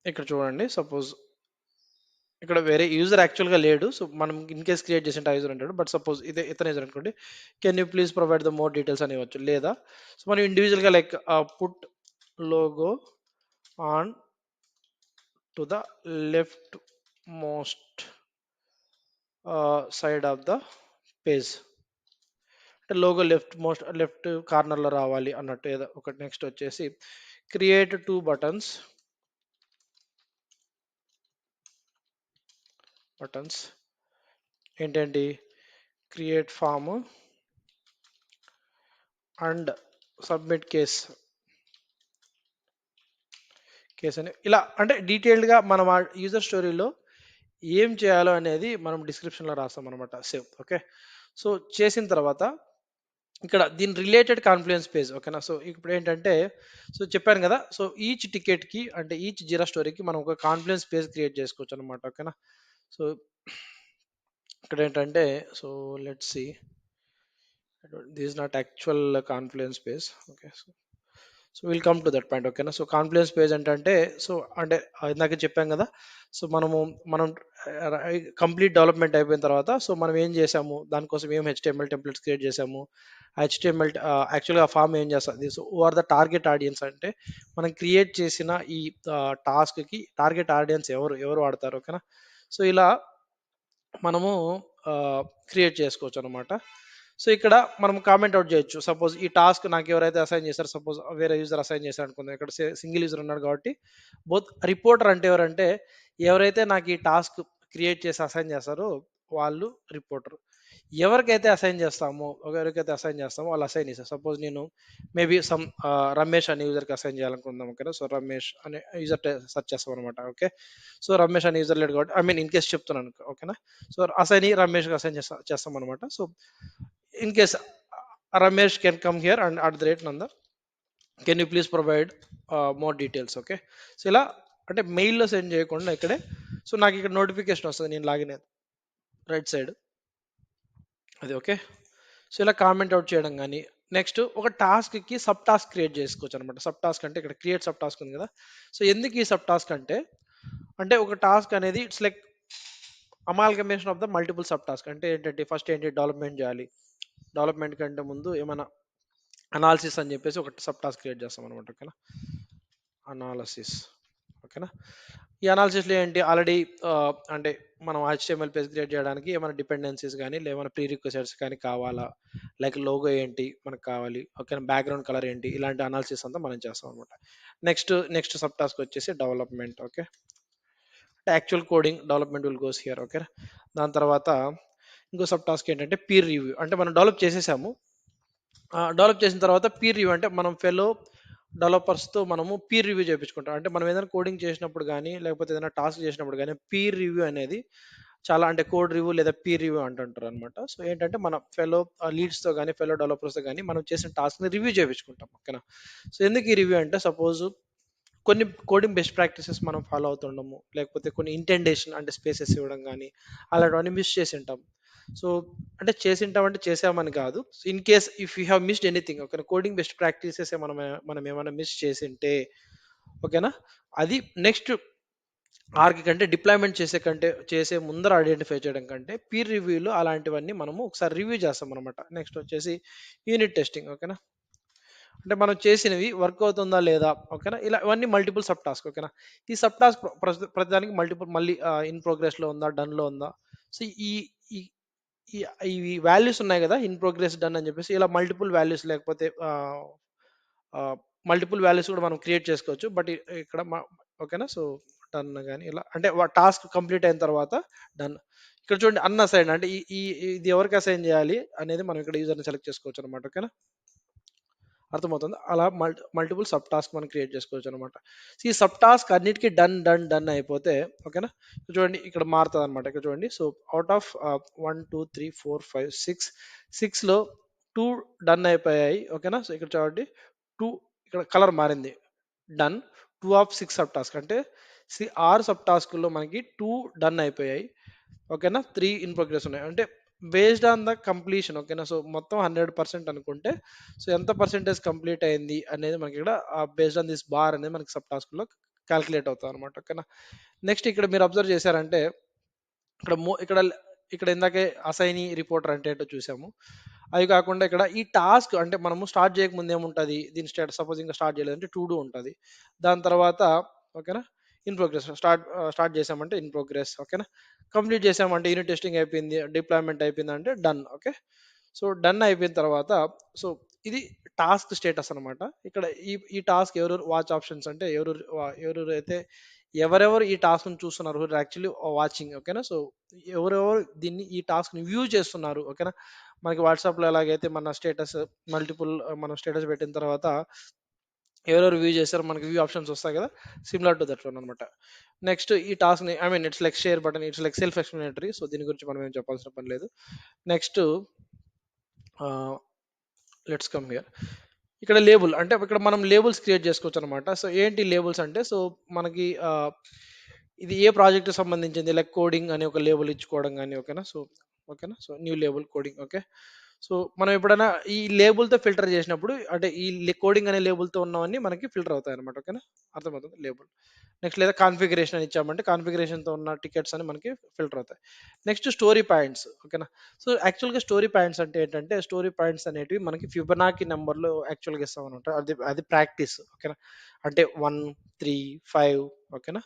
ఇక్కడ చూడండి, సపోజ్ ఇక్కడ వేరే యూజర్ యాక్చువల్గా లేడు. సో మనం ఇన్ కేస్ క్రియేట్ చేసిన యూజర్ అంటాడు. బట్ సపోజ్ ఇదే ఇతను యూజర్ అనుకోండి, can you please provide the more details అని ఇవ్వచ్చు. లేదా సో మనం ఇండివిజువల్గా like put logo on to the left most side of the page, అంటే లోగో లెఫ్ట్ కార్నర్లో రావాలి అన్నట్టు ఏదో ఒకటి. నెక్స్ట్ వచ్చేసి క్రియేట్ టూ బటన్స్ ఏంటండి? Create form and submit case అని ఇలా, అంటే డీటెయిల్డ్గా మనం ఆ యూజర్ స్టోరీలో ఏం చేయాలో అనేది మనం డిస్క్రిప్షన్లో రాస్తాం అనమాట. Save, okay. సో చేసిన తర్వాత ఇక్కడ దీని రిలేటెడ్ కాన్ఫ్లుయెన్స్ పేజ్, ఓకేనా. సో ఇప్పుడు ఏంటంటే సో చెప్పాను కదా, సో ఈచ్ టికెట్కి అంటే ఈచ్ జీరా స్టోరీకి మనం ఒక కాన్ఫ్లుయెన్స్ పేజ్ క్రియేట్ చేసుకోవచ్చు అనమాట, ఓకేనా. సో ఇక్కడ ఏంటంటే so let's see, this is not actual confluence page, okay. So will come to that point, ఓకేనా. సో కాన్ఫ్లుయెన్స్ పేజ్ ఏంటంటే సో అంటే ఇందాక చెప్పాం కదా, సో మనం కంప్లీట్ డెవలప్మెంట్ అయిపోయిన తర్వాత సో మనం ఏం చేసాము, దానికోసం ఏం హెచ్టిఎంఎల్ టెంప్లెట్స్ క్రియేట్ చేసాము. హెచ్టిఎంఎల్ యాక్చువల్గా ఆ ఫామ్ ఏం చేస్తుంది, so who are the target audience అంటే మనం క్రియేట్ చేసిన ఈ టాస్క్కి టార్గెట్ ఆడియన్స్ ఎవరు ఎవరు వాడతారు, ఓకేనా. సో ఇలా మనము క్రియేట్ చేసుకోవచ్చు అనమాట. సో ఇక్కడ మనం కామెంట్ అవుట్ చేయొచ్చు. సపోజ్ ఈ టాస్క్ నాకు ఎవరైతే అసైన్ చేశారో, సపోజ్ వేరే యూజర్ అసైన్ చేశారు అనుకుందాం. ఇక్కడ సింగిల్ యూజర్ ఉన్నాడు కాబట్టి బోత్ రిపోర్టర్ అంటే ఎవరంటే ఎవరైతే నాకు ఈ టాస్క్ క్రియేట్ చేసి అసైన్ చేస్తారో వాళ్ళు రిపోర్టర్. ఎవరికైతే అసైన్ చేస్తామో వాళ్ళు అసైన్ చేస్తారు. సపోజ్ నేను మేబీ రమేష్ అనే యూజర్కి అసైన్ చేయాలనుకుందాం, ఓకేనా. సో రమేష్ అనే యూజర్ సెర్చ్ చేస్తాం అనమాట, ఓకే. సో రమేష్ అనే యూజర్ లేడు కాబట్టి ఇన్ కేస్ చెప్తున్నాను, ఓకేనా. సో రమేష్కి అసైన్ చేస్తాం అనమాట. So in case Ramesh can come here and at the rate Nanda can you please provide more details, okay. So ఇలా అంటే మెయిల్లో సెండ్ చేయకుండా ఇక్కడే సో నాకు ఇక్కడ నోటిఫికేషన్ వస్తుంది నేను లాగిన్ రైట్ సైడ్, అది ఓకే. సో ఇలా కామెంట్ అవుట్ చేయడం కానీ, నెక్స్ట్ ఒక టాస్క్కి సబ్ టాస్క్ క్రియేట్ చేసుకోవచ్చు అనమాట. సబ్ టాస్క్ అంటే ఇక్కడ క్రియేట్ సబ్ టాస్క్ ఉంది కదా. సో ఎందుకు ఈ సబ్ టాస్క్ అంటే అంటే ఒక టాస్క్ అనేది it's like amalgamation of the multiple sub task. అంటే ఏంటంటే ఫస్ట్ ఏంటి, డెవలప్మెంట్ చేయాలి. డెవలప్మెంట్ కంటే ముందు ఏమైనా అనాలిసిస్ అని చెప్పేసి ఒక సబ్ టాస్క్ క్రియేట్ చేస్తాం అనమాట, ఓకేనా. అనాలసిస్, ఓకేనా. ఈ అనాలిసిస్లో ఏంటి ఆల్రెడీ అంటే మనం HTML పేజ్ క్రియేట్ చేయడానికి ఏమైనా డిపెండెన్సీస్ కానీ ఏమైనా ప్రీ రిక్వెసైట్స్ కానీ కావాలా, లైక్ లోగో ఏంటి మనకు కావాలి, ఓకేనా, బ్యాక్గ్రౌండ్ కలర్ ఏంటి, ఇలాంటి అనాలిసిస్ అంతా మనం చేస్తాం అనమాట. నెక్స్ట్ సబ్ టాస్క్ వచ్చేసి development, okay. Actual coding development will goes here, okay. దాని తర్వాత ఇంకో సబ్ టాస్క్ ఏంటంటే పీర్ రివ్యూ. అంటే మనం డెవలప్ చేసేసాము, డెవలప్ చేసిన తర్వాత పీర్ రివ్యూ అంటే మనం డెవలపర్స్‌తో మనము పీర్ రివ్యూ చేపించుకుంటాం. అంటే మనం ఏదైనా కోడింగ్ చేసినప్పుడు గానీ, లేకపోతే ఏదైనా టాస్క్ చేసినప్పుడు గానీ, పీర్ రివ్యూ అనేది చాలా అంటే కోడ్ రివ్యూ లేదా పీర్ రివ్యూ అంటుంటారనమాట. సో, ఏంటంటే మన ఫెలో లీడ్స్‌తో గానీ, ఫెలో డెవలపర్స్‌తో గానీ మనం చేసిన టాస్క్‌ని రివ్యూ చేపించుకుంటాం. ఓకేనా? సో, ఎందుకు ఈ రివ్యూ అంటే సపోజ్ కొన్ని కోడింగ్ బెస్ట్ ప్రాక్టీసెస్ మనం ఫాలో అవుతుండము. లేకపోతే కొన్ని ఇంటెండేషన్ అంటే స్పేసెస్ ఇవ్వడం గానీ, అలాంటివన్నీ మిస్ చేసుంటాం. సో, అంటే చేసుంటాం అంటే చేసామని కాదు. In case if you have missed anything ఓకేనా. కోడింగ్ బెస్ట్ ప్రాక్టీసెస్ మనం ఏమైనా మిస్ చేసుంటే ఓకేనా. అది నెక్స్ట్ ఆర్గ్ కంటే డిప్లాయ్‌మెంట్ చేసే ముందర ఐడెంటిఫై చేయడం కంటే పీర్ రివ్యూలో అలాంటివన్నీ మనము ఒకసారి రివ్యూ చేస్తామనమాట. నెక్స్ట్ వచ్చేసి యూనిట్ టెస్టింగ్ ఓకేనా. అంటే మనం చేసినవి వర్క్ అవుతుందా లేదా ఓకేనా. ఇలా ఇవన్నీ మల్టిపుల్ సబ్ టాస్క్ ఓకేనా. ఈ సబ్ టాస్క్ ప్రతిదానికి మల్టిపుల్ మళ్ళీ ఇన్ ప్రోగ్రెస్‌లో ఉందా? డన్‌లో ఉందా? సో, ఈ ఈ ఈ ఇవి వాల్యూస్ ఉన్నాయి గదా! ఇన్ ప్రోగ్రెస్, డన్ అని జెప్పేసి ఇలా మల్టిపుల్ వాల్యూస్ లేకపోతే మల్టిపుల్ వాల్యూస్ గూడా మనం క్రియేట్ చేసుకోవచ్చు. బట్ ఇక్కడ ఓకేనా. సో, డన్ గాని ఇలా అంటే టాస్క్ కంప్లీట్ అయిన తర్వాత డన్. ఇక్కడ చూడండి అన్‌అసైన్డ్ అంటే ఈ ఈ ఇది ఎవరికి అసైన్ జేయాలి అనేది మనం ఇక్కడ యూజర్‌ని సెలెక్ట్ చేసుకోవచ్చనమాట. ఓకేనా. అర్థమవుతుందా? అలా మల్టిపుల్ సబ్ టాస్క్ మనం క్రియేట్ చేసుకోవచ్చనమాట. ఈ సబ్ టాస్క్ అన్నిటికి డన్, డన్, డన్ అయిపోతే ఓకేనా. ఇక్కడ చూడండి ఇక్కడ మారుతదనమాట. ఇక్కడ చూడండి. సో, ఔట్ ఆఫ్ 1, 2, 3, 4, 5, 6 6లో 2 డన్ అయిపోయాయి. ఓకేనా. సో, ఇక్కడ చూడండి 2 ఇక్కడ కలర్ మారింది. డన్. 2 ఆఫ్ 6 సబ్ టాస్క్ అంటే 6 సబ్ టాస్క్‌లో మనకి 2 డన్ అయిపోయాయి. ఓకేనా. 3 ఇన్ ప్రోగ్రెస్ ఉన్నాయి. అంటే బేస్డ్ ఆన్ ద కంప్లీషన్ ఓకేనా. సో, మొత్తం 100% అనుకుంటే సో, ఎంత పర్సెంటేజ్ కంప్లీట్ అయింది అనేది మనకి ఇక్కడ బేస్డ్ ఆన్ దిస్ బార్ అనేది మనకి సబ్ టాస్క్‌లో కాలిక్యులేట్ అవుతదనమాట. ఓకేనా. నెక్స్ట్ ఇక్కడ మీరు అబ్జర్వ్ చేశారంటే ఇక్కడ ఇక్కడ ఇందాకే అసైనీ, రిపోర్టర్ అంటే ఏంటో చూసాము. అవి కాకుండా ఇక్కడ ఈ టాస్క్ అంటే మనము స్టార్ట్ చేయకముందు ఏముంటది? దీని స్టేటస్ సపోజ్ ఇంకా స్టార్ట్ చేయలేదంటే టు డూ ఉంటది. దాని తర్వాత ఓకేనా. ఇన్ ప్రోగ్రెస్ స్టార్ట్ చేసామంటే ఇన్ ప్రోగ్రెస్ ఓకేనా. కంప్లీట్ చేసామంటే యూనిట్ టెస్టింగ్ అయిపోయింది, డిప్లాయ్‌మెంట్ అయిపోయిందంటే డన్ ఓకే. సో, డన్ అయిపోయిన తర్వాత సో, ఇది టాస్క్ స్టేటస్ అనమాట. ఇక్కడ ఈ టాస్క్ ఎవరెవరు వాచ్ ఆప్షన్స్ అంటే ఎవరెవరైతే ఎవరెవరు ఈ టాస్క్‌ని చూస్తున్నారు యాక్చువల్లీ వాచింగ్ ఓకేనా. సో, ఎవరెవరు ఈ టాస్క్‌ని వ్యూ చేస్తున్నారు ఓకేనా. మనకి వాట్సాప్‌లో ఎలాగైతే మన స్టేటస్ మనం స్టేటస్ పెట్టిన తర్వాత ఎవరెవరు వ్యూ చేశారో మనకి వ్యూ ఆప్షన్స్ వస్తాయి కదా. సిమిలర్ టు దట్ వన్ అనమాట. నెక్స్ట్ ఈ టాస్క్‌ని I mean it's like share button, it's like self explanatory. So, దీని గురించి మనం ఏం చెప్పాల్సిన పని లేదు. Next ah, let's come here. ఇక్కడ లేబుల్ అంటే ఇక్కడ మనం లేబుల్స్ క్రియేట్ చేసుకోవచ్చు అనమాట. సో, ఏంటి లేబుల్స్ అంటే సో, మనకి ఇది ఏ ప్రాజెక్ట్‌కి సంబంధించింది లైక్ కోడింగ్ అని ఒక లేబుల్ ఇచ్చుకోవడం గాని ఓకేనా. సో, ఓకేనా. So, new label coding okay. So, మనం ఎప్పుడైనా ఈ లేబుల్‌తో ఫిల్టర్ చేసినప్పుడు అంటే ఈ కోడింగ్ అనే లేబుల్‌తో ఉన్నవన్నీ మనకి ఫిల్టర్ అవుతాయన్నమాట. ఓకేనా. అర్థమవుతుంది లేబుల్. నెక్స్ట్ లేదా కాన్ఫిగరేషన్ అని ఇచ్చామంటే కాన్ఫిగరేషన్‌తో ఉన్న టికెట్స్ అని మనకి ఫిల్టర్ అవుతాయి. నెక్స్ట్ స్టోరీ పాయింట్స్ ఓకేనా. సో, యాక్చువల్‌గా స్టోరీ పాయింట్స్ అంటే ఏంటంటే స్టోరీ పాయింట్స్ అనేటివి మనకి ఫిబొనాకీ నంబర్‌లో యాక్చువల్‌గా ఇస్తామనమాట. అది అది ప్రాక్టీస్ ఓకేనా. అంటే 1, 3, 5 ఓకేనా.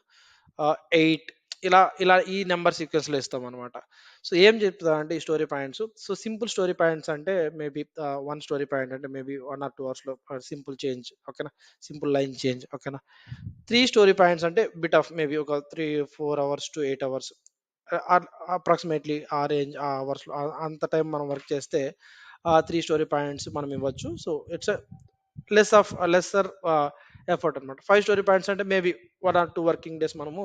8 ఇలా ఇలా ఈ నంబర్ సీక్వెన్స్‌లో ఇస్తామనమాట. సో, ఏం చెప్తారంటే ఈ story points. So, simple story points అంటే మేబీ 1 స్టోరీ పాయింట్ అంటే మేబీ 1 ఆర్ 2 అవర్స్‌లో సింపుల్ చేంజ్ ఓకేనా. సింపుల్ లైన్ చేంజ్ ఓకేనా. 3 స్టోరీ పాయింట్స్ అంటే బిట్ ఆఫ్ మేబీ ఒక 4 అవర్స్ టు 8 అవర్స్ అప్రాక్సిమేట్లీ ఆ రేంజ్ ఆ అవర్స్‌లో అంత టైం మనం వర్క్ చేస్తే 3 స్టోరీ పాయింట్స్ మనం ఇవ్వచ్చు. సో, ఇట్స్ లెస్సర్ ఎఫర్ట్ అనమాట. 5 స్టోరీ పాయింట్స్ అంటే మేబీ 1 ఆర్ 2 వర్కింగ్ డేస్ మనము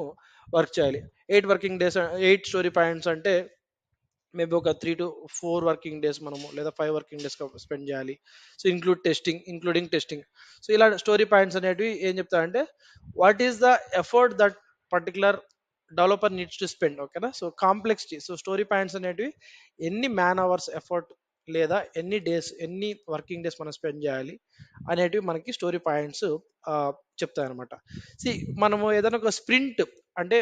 వర్క్ చేయాలి. 8 స్టోరీ పాయింట్స్ అంటే మేబీ ఒక 3-4 వర్కింగ్ డేస్ మనము లేదా 5 వర్కింగ్ డేస్ స్పెండ్ చేయాలి. So, including testing. సో, ఇలా స్టోరీ పాయింట్స్ అనేటివి ఏం చెప్తాయంటే what is the effort that particular developer needs to spend ఓకేనా. So, complexity. So, story points అనేటివి ఎన్ని మ్యాన్ అవర్స్ ఎఫర్ట్ లేదా ఎన్ని వర్కింగ్ డేస్ మనం స్పెండ్ చేయాలి అనేటివి మనకి స్టోరీ పాయింట్స్ చెప్తాయన్నమాట. సి మనము ఏదైనా ఒక స్ప్రింట్ అంటే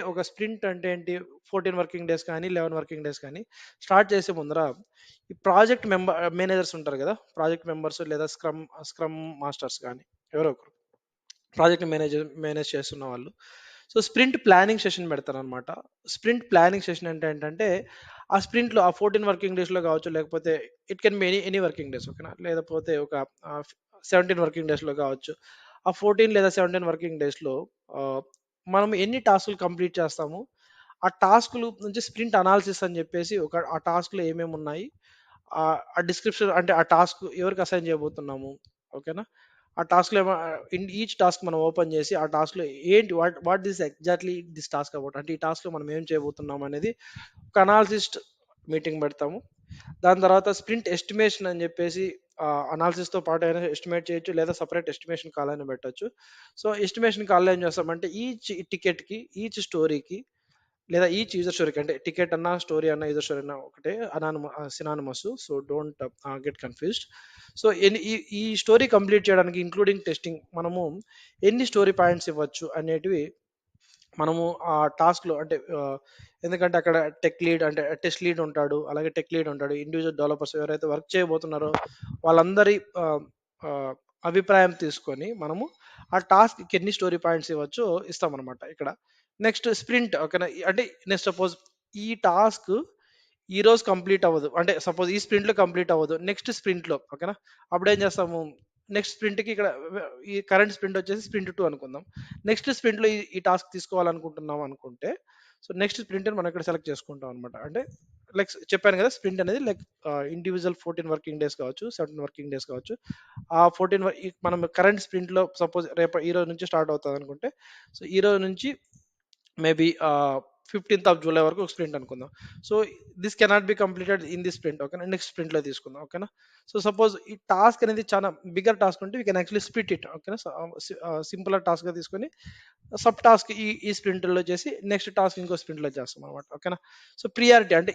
ఏంటి? 14 వర్కింగ్ డేస్ కానీ 11 వర్కింగ్ డేస్ కానీ స్టార్ట్ చేసే ముందర ఈ ప్రాజెక్ట్ మేనేజర్స్ ఉంటారు కదా. ప్రాజెక్ట్ మెంబర్స్ లేదా స్క్రమ్ మాస్టర్స్ కానీ ఎవరో ఒకరు ప్రాజెక్ట్ మేనేజ్ చేస్తున్న వాళ్ళు సో స్ప్రింట్ ప్లానింగ్ సెషన్ పెడతారనమాట. స్ప్రింట్ ప్లానింగ్ సెషన్ అంటే ఏంటంటే ఆ స్ప్రింట్లో ఆ 14 వర్కింగ్ డేస్లో కావచ్చు, లేకపోతే it can be any working days ఓకేనా, లేకపోతే ఒక 17 వర్కింగ్ డేస్లో కావచ్చు. ఆ 14 లేదా 17 వర్కింగ్ డేస్లో మనం ఎన్ని టాస్కులు కంప్లీట్ చేస్తాము, ఆ టాస్కులు నుంచి స్ప్రింట్ అనాలిసిస్ అని చెప్పేసి ఆ టాస్క్లో ఏమేమి ఉన్నాయి, ఆ డిస్క్రిప్షన్ అంటే ఆ టాస్క్ ఎవరికి అసైన్ చేయబోతున్నాము ఓకేనా, ఆ టాస్క్‌లో ఏమో ఇన్ ఈచ్ టాస్క్ మనం ఓపెన్ చేసి, ఆ టాస్క్‌లో ఏంటి what what this exactly this task about, అంటే ఈ టాస్క్‌లో మనం ఏం చేయబోతున్నాం అనేది ఒక అనాలిసిస్ట్ మీటింగ్ పెడతాము. దాని తర్వాత స్ప్రింట్ ఎస్టిమేషన్ అని చెప్పేసి అనాలిసిస్‌తో పాటు అయినా ఎస్టిమేట్ చేయొచ్చు, లేదా సెపరేట్ ఎస్టిమేషన్ కాల్ అయినా పెట్టొచ్చు. సో, ఎస్టిమేషన్ కాల్‌లో ఏం చేస్తామంటే ఈచ్ టికెట్‌కి, ఈచ్ స్టోరీకి, లేదా ఈచ్ యూజర్ స్టోరీకి, అంటే టికెట్ అన్నా, స్టోరీ అన్నా, యూజర్ స్టోరీ అన్నా ఒకటే, synonymous. So, don't get confused. So, ఈ స్టోరీ కంప్లీట్ చేయడానికి ఇంక్లూడింగ్ టెస్టింగ్ మనము ఎన్ని స్టోరీ పాయింట్స్ ఇవ్వచ్చు అనేటివి మనము ఆ టాస్క్‌లో, అంటే ఎందుకంటే అక్కడ టెక్ లీడ్, అంటే టెస్ట్ లీడ్ ఉంటాడు. అలాగే టెక్ లీడ్ ఉంటాడు. ఇండివిడ్యువల్ డెవలపర్స్ ఎవరైతే వర్క్ చేయబోతున్నారో వాళ్ళందరి ఆహ్, ఆహ్, అభిప్రాయం తీసుకొని మనము ఆ టాస్క్‌కి ఎన్ని స్టోరీ పాయింట్స్ ఇవ్వచ్చో ఇస్తామనమాట ఇక్కడ. నెక్స్ట్ స్ప్రింట్ ఓకేనా. అంటే నెక్స్ట్ సపోజ్ ఈ టాస్క్ ఈరోజు కంప్లీట్ అవ్వదు. అంటే సపోజ్ ఈ స్ప్రింట్‌లో కంప్లీట్ అవ్వదు. నెక్స్ట్ స్ప్రింట్‌లో ఓకేనా. అప్పుడేం చేస్తాము, నెక్స్ట్ స్ప్రింట్‌కి ఇక్కడ ఈ కరెంట్ స్ప్రింట్ వచ్చేసి స్ప్రింట్ 2 అనుకుందాం. నెక్స్ట్ స్ప్రింట్‌లో ఈ టాస్క్ తీసుకోవాలనుకుంటున్నాం అనుకుంటే, సో, నెక్స్ట్ స్ప్రింట్‌ని మనం ఇక్కడ సెలెక్ట్ చేసుకుంటాం అనమాట. అంటే లైక్ చెప్పాను కదా! స్ప్రింట్ అనేది లైక్ ఇండివిడ్యువల్ 14 వర్కింగ్ డేస్ కావచ్చు, 17 వర్కింగ్ డేస్ కావచ్చు. ఆ 14 మనం కరెంట్ స్ప్రింట్‌లో సపోజ్ ఈరోజు నుంచి స్టార్ట్ అవుతదనుకుంటే, సో, ఈరోజు నుంచి మేబీ 15థ్ ఆఫ్ జూలై వరకు ఒక స్ప్రింట్ అనుకుందాం. So, this cannot be completed in this sprint ఓకేనా. నెక్స్ట్ స్ప్రింట్‌లో తీసుకుందాం ఓకేనా. సో, సపోజ్ ఈ టాస్క్ అనేది చాలా బిగ్గర్ టాస్క్ ఉంటే we can actually split it ఓకేనా. సింపులర్ టాస్క్‌గా తీసుకొని సబ్ టాస్క్ ఈ స్ప్రింట్‌లో చేసి నెక్స్ట్ టాస్క్ ఇంకో స్ప్రింట్‌లో చేస్తామనమాట ఓకేనా. సో, ప్రియారిటీ అంటే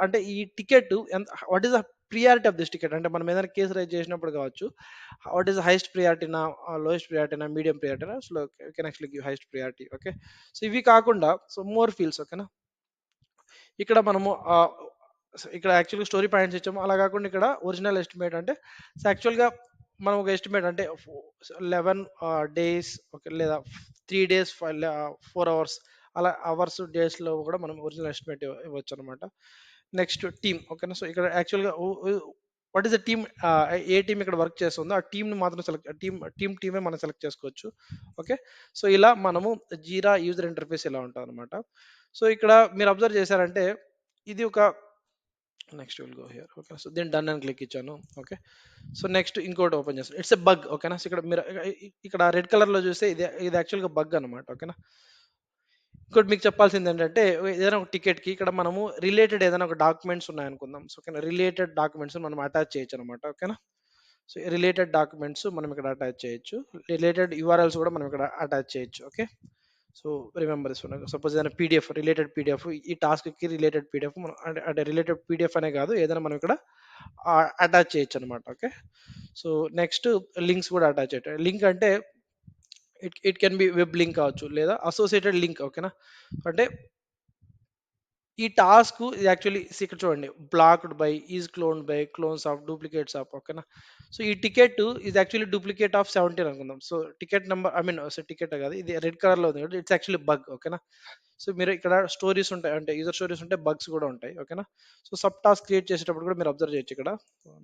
అంటే ఈ టికెట్ ఎంత, what is the priority of this ticket, అంటే మనం ఏదైనా కేస్ రైజ్ చేసినప్పుడు కావచ్చు, వాట్ ఈస్ హైయెస్ట్ ప్రియారిటీనా, లోయెస్ట్ ప్రియారిటీనా, మీడియం ప్రియారిటీనా, so, can actually give highest priority okay. So, ఇవి కాకుండా సో, మోర్ ఫీల్డ్స్ ఓకేనా. ఇక్కడ మనము ఇక్కడ యాక్చువల్‌గా స్టోరీ పాయింట్స్ ఇచ్చాము. అలా కాకుండా ఇక్కడ ఒరిజినల్ ఎస్టిమేట్ అంటే సో, యాక్చువల్‌గా మనం ఒక ఎస్టిమేట్ అంటే 11 డేస్ ఓకే, లేదా 3 డేస్, 4 అవర్స్, అలా అవర్స్, డేస్‌లో కూడా మనం ఒరిజినల్ ఎస్టిమేట్ ఇవ్వొచ్చనమాట. నెక్స్ట్ టీమ్ ఓకేనా. సో, ఇక్కడ యాక్చువల్‌గా what is the team, A team ఇక్కడ వర్క్ చేస్తుందో ఆ టీమ్‌ని మాత్రం టీమే మనం సెలెక్ట్ చేసుకోవచ్చు. ఓకే. సో, ఇలా మనము జీరా యూజర్ ఇంటర్ఫేస్ ఇలా ఉంటదనమాట. సో, ఇక్కడ మీరు అబ్జర్వ్ చేశారంటే ఇది ఒక next will go here okay. So, దీన్ని డన్ అని క్లిక్ ఇచ్చాను. ఓకే. సో, నెక్స్ట్ ఇంకోటి ఓపెన్ చేస్తాను. ఇట్స్ ఎ బగ్ ఓకేనా. సో, ఇక్కడ మీరు ఇక్కడ రెడ్ కలర్‌లో చూస్తే ఇది యాక్చువల్‌గా బగ్ అనమాట ఓకేనా. ఇంకోటి మీకు చెప్పాల్సింది ఏంటంటే ఏదైనా ఒక టికెట్‌కి ఇక్కడ మనము రిలేటెడ్ ఏదైనా ఒక డాక్యుమెంట్స్ ఉన్నాయనుకుందాం. సో, ఓకేనా. రిలేటెడ్ డాక్యుమెంట్స్ మనం అటాచ్ చేయొచ్చనమాట ఓకేనా. సో, రిలేటెడ్ డాక్యుమెంట్స్ మనం ఇక్కడ అటాచ్ చేయొచ్చు. రిలేటెడ్ యూఆర్ఎల్స్ కూడా మనం ఇక్కడ అటాచ్ చేయొచ్చు. Okay. So, remember this one. Suppose ఏదైనా పీడీఎఫ్, రిలేటెడ్ పీడీఎఫ్, ఈ టాస్క్‌కి రిలేటెడ్ పీడీఎఫ్ మనం అంటే రిలేటెడ్ పీడీఎఫ్ అనే కాదు, ఏదైనా మనం ఇక్కడ అటాచ్ చేయొచ్చనమాట. ఓకే. సో, నెక్స్ట్ లింక్స్ కూడా అటాచ్ చేయటం. లింక్ అంటే it can be web link కావచ్చు, లేదా అసోసియేటెడ్ లింక్ ఓకేనా. అంటే ఈ టాస్క్ యాక్చువల్లీ ఇక్కడ చూడండి, blocked by, is cloned by, clones of, duplicates of ఓకేనా. సో, ఈ ticket is actually duplicate of 17 అనుకుందాం. So, ticket number I mean ticket కాదు, ఇది రెడ్ కలర్ లో ఉంది కాబట్టి ఇట్స్ యాక్చువల్లీ బగ్ ఓకేనా. సో, మీరు ఇక్కడ స్టోరీస్ ఉంటాయి, అంటే యూజర్ స్టోరీస్ ఉంటాయి, బగ్స్ కూడా ఉంటాయి ఓకేనా. సో, సబ్ టాస్క్ క్రియేట్ చేసేటప్పుడు కూడా మీరు అబ్జర్వ్ చేయొచ్చు ఇక్కడ.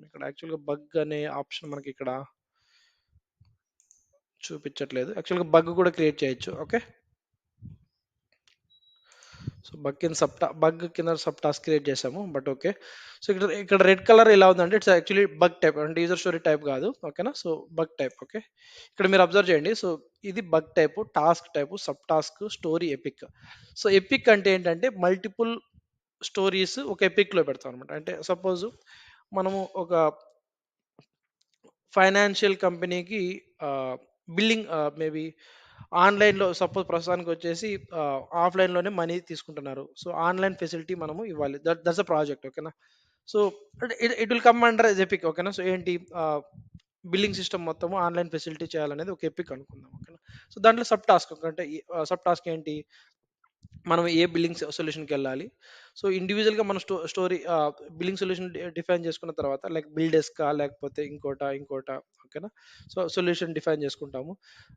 ఇక్కడ యాక్చువల్గా బగ్ అనే ఆప్షన్ మనకి ఇక్కడ చూపించట్లేదు. యాక్చువల్గా బగ్ కూడా క్రియేట్ చేయొచ్చు ఓకే. సో, బగ్ కింద సబ్ టాస్క్ క్రియేట్ చేసాము, బట్ ఓకే. సో, ఇక్కడ రెడ్ కలర్ ఎలా ఉందంటే ఇట్స్ యాక్చువల్లీ బగ్ టైప్, అంటే యూజర్ స్టోరీ టైప్ కాదు ఓకేనా. So, bug type okay. ఇక్కడ మీరు అబ్జర్వ్ చేయండి. సో, ఇది bug type, task type, sub task, story, epic. So, epic అంటే ఏంటంటే మల్టిపుల్ స్టోరీస్ ఒక ఎపిక్ లో పెడతాం అనమాట. అంటే సపోజ్ మనము ఒక ఫైనాన్షియల్ కంపెనీకి బిల్లింగ్ మేబీ ఆన్‌లైన్‌లో సపోజ్ ప్రస్తుతానికొచ్చేసి ఆఫ్‌లైన్‌లోనే మనీ తీసుకుంటున్నారు. సో, ఆన్‌లైన్ ఫెసిలిటీ మనము ఇవ్వాలి. దట్స్ ఎ ప్రాజెక్ట్ ఓకేనా. సో, అంటే it will come under as epic ఓకేనా. సో, ఏంటి బిల్లింగ్ సిస్టమ్ మొత్తము ఆన్‌లైన్ ఫెసిలిటీ చేయాలనేది ఒక ఎపిక్ అనుకుందాం ఓకేనా. సో, దాంట్లో సబ్ టాస్క్ అంటే సబ్ టాస్క్ ఏంటి, మనం ఏ బిల్లింగ్ సొల్యూషన్‌కెళ్ళాలి. సో, ఇండివిడ్యువల్‌గా మన స్టోరీ బిల్లింగ్ సొల్యూషన్ డిఫైన్ చేసుకున్న తర్వాత లైక్ బిల్ డెస్కా, లేకపోతే ఇంకోటా ఓకేనా. సో, సొల్యూషన్ డిఫైన్ చేసుకుంటాము.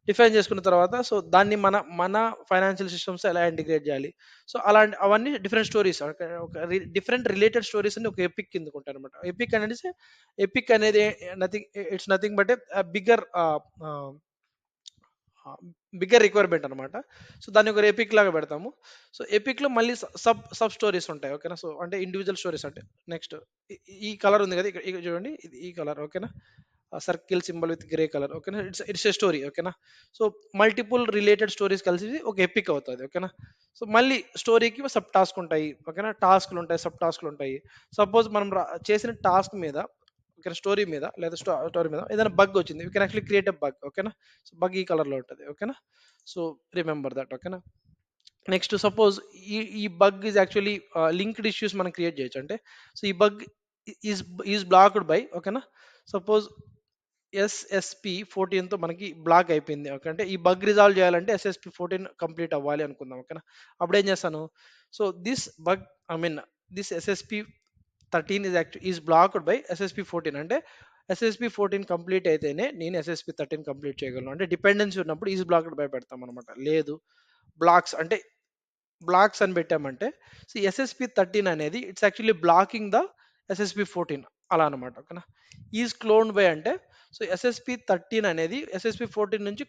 డిఫైన్ చేసుకున్న తర్వాత సో, దాన్ని మన ఫైనాన్షియల్ సిస్టమ్స్ ఎలా ఇంటిగ్రేట్ చేయాలి. సో, అలాంటి అవన్నీ డిఫరెంట్ స్టోరీస్ ఒక డిఫరెంట్ రిలేటెడ్ స్టోరీస్ అన్ని ఒక ఎపిక్ కిందకుంటాయనమాట. ఎపిక్ అనేది nothing, it's nothing but a bigger bigger requirement అనమాట. సో, దాన్ని ఒక ఎపిక్ లాగా పెడతాము. సో, ఎపిక్‌లో మళ్ళీ సబ్ సబ్ స్టోరీస్ ఉంటాయి ఓకేనా. సో, అంటే ఇండివిడ్యువల్ స్టోరీస్ అంటే నెక్స్ట్ ఈ కలర్ ఉంది కదా! ఇక్కడ ఇక్కడ చూడండి, ఇది ఈ కలర్ ఓకేనా. Circle symbol with grey colour, ఓకేనా. ఇట్స్ ఎ స్టోరీ, ఓకేనా. సో మల్టిపుల్ రిలేటెడ్ స్టోరీస్ కలిసి ఒక ఎపిక్ అవుతుంది, ఓకేనా. సో మళ్ళీ స్టోరీకి సబ్ టాస్క్ ఉంటాయి, ఓకేనా. టాస్క్లు ఉంటాయి, సబ్ టాస్క్లు ఉంటాయి. సపోజ్ మనం చేసిన టాస్క్ మీద, ఓకేనా, స్టోరీ మీద లేదా స్టోరీ మీద ఏదైనా బగ్ వచ్చింది, you can actually create a bug, ఓకేనా. సో బగ్ ఈ కలర్లో ఉంటుంది, ఓకేనా. సో రిమెంబర్ దట్, ఓకేనా. నెక్స్ట్ సపోజ్ ఈ bug is actually linked issues మనం క్రియేట్ చేయొచ్చు. అంటే సో ఈ bug is is blocked by, ఓకేనా. సపోజ్ SSP 14తో మనకి బ్లాక్ అయిపోయింది, ఓకే. అంటే ఈ బగ్ రిజాల్వ్ చేయాలంటే SSP 14 కంప్లీట్ అవ్వాలి అనుకుందాం, ఓకేనా. అప్పుడు ఏం చేస్తాను, so this bug, I mean this SSP 13 is blocked by SSP 14. అంటే SSP 14 కంప్లీట్ అయితేనే నేను SSP 13 కంప్లీట్ చేయగలను. అంటే డిపెండెన్సీ ఉన్నప్పుడు ఈజ్ బ్లాక్డ్ బై పెడతాం అనమాట. లేదు బ్లాక్స్ అంటే బ్లాక్స్ అని పెట్టామంటే, సో SSP 13 అనేది it's actually blocking the SSP 14, అలా అనమాట, ఓకేనా. ఈజ్ క్లోన్ బై అంటే, సో SSP 13 అనేది SSP 14 నుంచి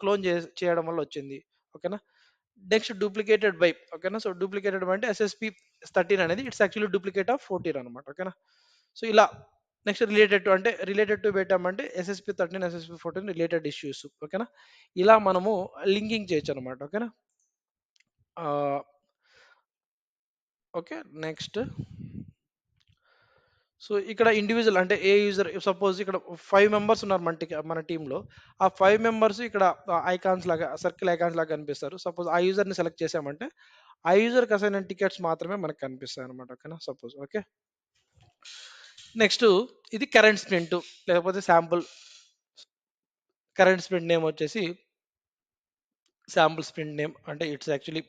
క్లోన్ చేయడం వల్ల వచ్చింది, ఓకేనా. నెక్స్ట్ డూప్లికేటెడ్ బై, ఓకేనా. సో డూప్లికేటెడ్ బై అంటే SSP 13 అనేది ఇట్స్ యాక్చువల్లీ డూప్లికేట్ ఆఫ్ 14 అనమాట, ఓకేనా. సో ఇలా నెక్స్ట్ రిలేటెడ్ టు అంటే రిలేటెడ్ టు పెట్టామంటే SSP 13 SSP 14 రిలేటెడ్ ఇష్యూస్, ఓకేనా. ఇలా మనము లింకింగ్ చేయొచ్చు అనమాట, ఓకేనా. ఓకే. నెక్స్ట్ సో ఇక్కడ ఇండివిజువల్ అంటే ఏ యూజర్, సపోజ్ ఇక్కడ 5 మెంబర్స్ ఉన్నారు మన టీంలో. ఆ 5 మెంబర్స్ ఇక్కడ ఐకాన్స్ లాగా, సర్కిల్ ఐకాన్స్ లాగా కనిపిస్తారు. సపోజ్ ఆ యూజర్ని సెలెక్ట్ చేసామంటే ఆ యూజర్కి అసైన్ టికెట్స్ మాత్రమే మనకు కనిపిస్తాయి అనమాట, ఓకేనా. Suppose okay. నెక్స్ట్ ఇది కరెంట్ స్ప్రింట్, లేకపోతే శాంపుల్. కరెంట్ స్ప్రింట్ నేమ్ వచ్చేసి శాంపుల్ స్ప్రింట్ నేమ్. అంటే ఇట్స్ యాక్చువల్లీ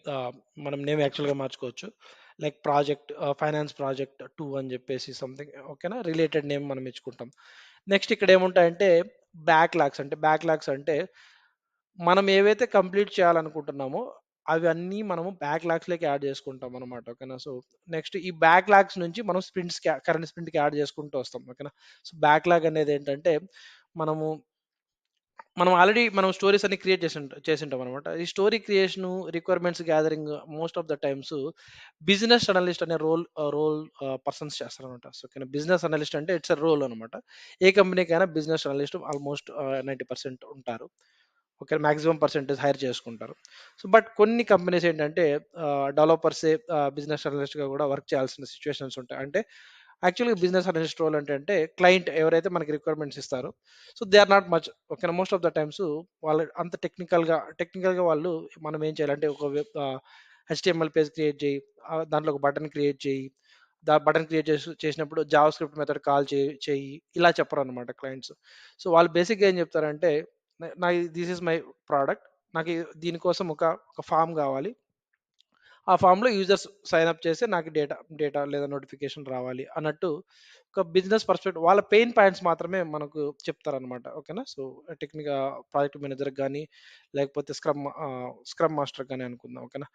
మనం నేమ్ యాక్చువల్గా మార్చుకోవచ్చు. లైక్ ప్రాజెక్ట్ ఫైనాన్స్ ప్రాజెక్ట్ 2 అని చెప్పేసి సంథింగ్, ఓకేనా. రిలేటెడ్ నేమ్ మనం ఇచ్చుకుంటాం. నెక్స్ట్ ఇక్కడ ఏముంటాయంటే బ్యాక్ లాగ్స్ అంటే మనం ఏవైతే కంప్లీట్ చేయాలనుకుంటున్నామో అవి అన్నీ మనము బ్యాక్ లాగ్స్లోకి యాడ్ చేసుకుంటాం అనమాట, ఓకేనా. సో నెక్స్ట్ ఈ బ్యాక్ లాగ్స్ నుంచి మనం కరెంట్ స్ప్రింట్కి యాడ్ చేసుకుంటూ వస్తాం, ఓకేనా. సో బ్యాక్ లాగ్ అనేది ఏంటంటే మనము మనం ఆల్రెడీ స్టోరీస్ అన్ని క్రియేట్ చేసింటాం అనమాట. ఈ story creation, requirements gathering most of the times business analyst అనే రోల్ పర్సన్స్ చేస్తారనమాట. సో ఓకేనా, బిజినెస్ అనలిస్ట్ అంటే ఇట్స్ అ రోల్ అనమాట. ఏ కంపెనీకైనా బిజినెస్ అనలిస్ట్ ఆల్మోస్ట్ 90% ఉంటారు, ఓకే. మాక్సిమం పర్సెంటేజ్ హైర్ చేసుకుంటారు. సో బట్ కొన్ని కంపెనీస్ ఏంటంటే డెవలపర్సే బిజినెస్ అనలిస్ట్గా కూడా వర్క్ చేయాల్సిన సిచ్యువేషన్స్ ఉంటాయి. అంటే యాక్చువల్గా బిజినెస్ అనలిస్ట్ రోల్ అంటే క్లయింట్ ఎవరైతే మనకి రిక్వైర్మెంట్స్ ఇస్తారో, so they are not much, ఓకేనా. మోస్ట్ ఆఫ్ ద టైమ్స్ వాళ్ళు అంత టెక్నికల్గా వాళ్ళు మనం ఏం చేయాలంటే ఒక HTML పేజ్ క్రియేట్ చేయి, దాంట్లో ఒక బటన్ క్రియేట్ చేయి, బటన్ క్రియేట్ చేసినప్పుడు జావా స్క్రిప్ట్ మెథడ్ కాల్ చేయి, ఇలా చెప్పరు అనమాట క్లయింట్స్. సో వాళ్ళు బేసిక్గా ఏం చెప్తారంటే, నా దిస్ ఈజ్ మై ప్రోడక్ట్, నాకు దీనికోసం ఒక ఫామ్ కావాలి, ఆ ఫామ్లో యూజర్స్ సైన్ అప్ చేస్తే నాకు డేటా లేదా నోటిఫికేషన్ రావాలి అన్నట్టు ఒక బిజినెస్ పర్స్పెక్టివ్, వాళ్ళ పెయిన్ పాయింట్స్ మాత్రమే మనకు చెప్తారనమాట, ఓకేనా. సో టెక్నికల్ ప్రాజెక్ట్ మేనేజర్ కానీ లేకపోతే స్క్రమ్ మాస్టర్ కానీ అనుకుందాం, ఓకేనా.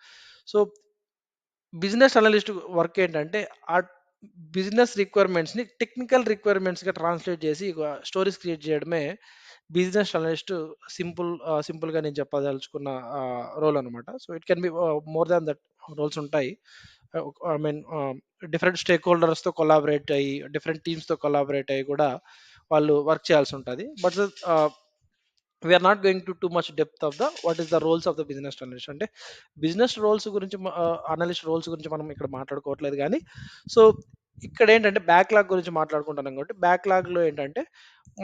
సో బిజినెస్ అనలిస్ట్ వర్క్ ఏంటంటే ఆ బిజినెస్ రిక్వైర్మెంట్స్ని టెక్నికల్ రిక్వైర్మెంట్స్గా ట్రాన్స్లేట్ చేసి స్టోరీస్ క్రియేట్ చేయడమే బిజినెస్ అనలిస్ట్ సింపుల్గా నేను చెప్పదలుచుకున్న రోల్ అనమాట. So it can be more than that, roles ఉంటాయి. ఐ మీన్ డిఫరెంట్ స్టేక్ హోల్డర్స్తో కొలాబరేట్ అయ్యి, డిఫరెంట్ టీమ్స్తో కొలాబరేట్ అయ్యి కూడా వాళ్ళు వర్క్ చేయాల్సి ఉంటుంది. But we're not going to too much depth of the what is the roles of the business analyst. అంటే బిజినెస్ రోల్స్ గురించి, అనలిస్ట్ రోల్స్ గురించి మనం ఇక్కడ మాట్లాడుకోవట్లేదు కానీ, సో ఇక్కడ ఏంటంటే బ్యాక్లాగ్ గురించి మాట్లాడుకుంటున్నాం కాబట్టి బ్యాక్లాగ్లో ఏంటంటే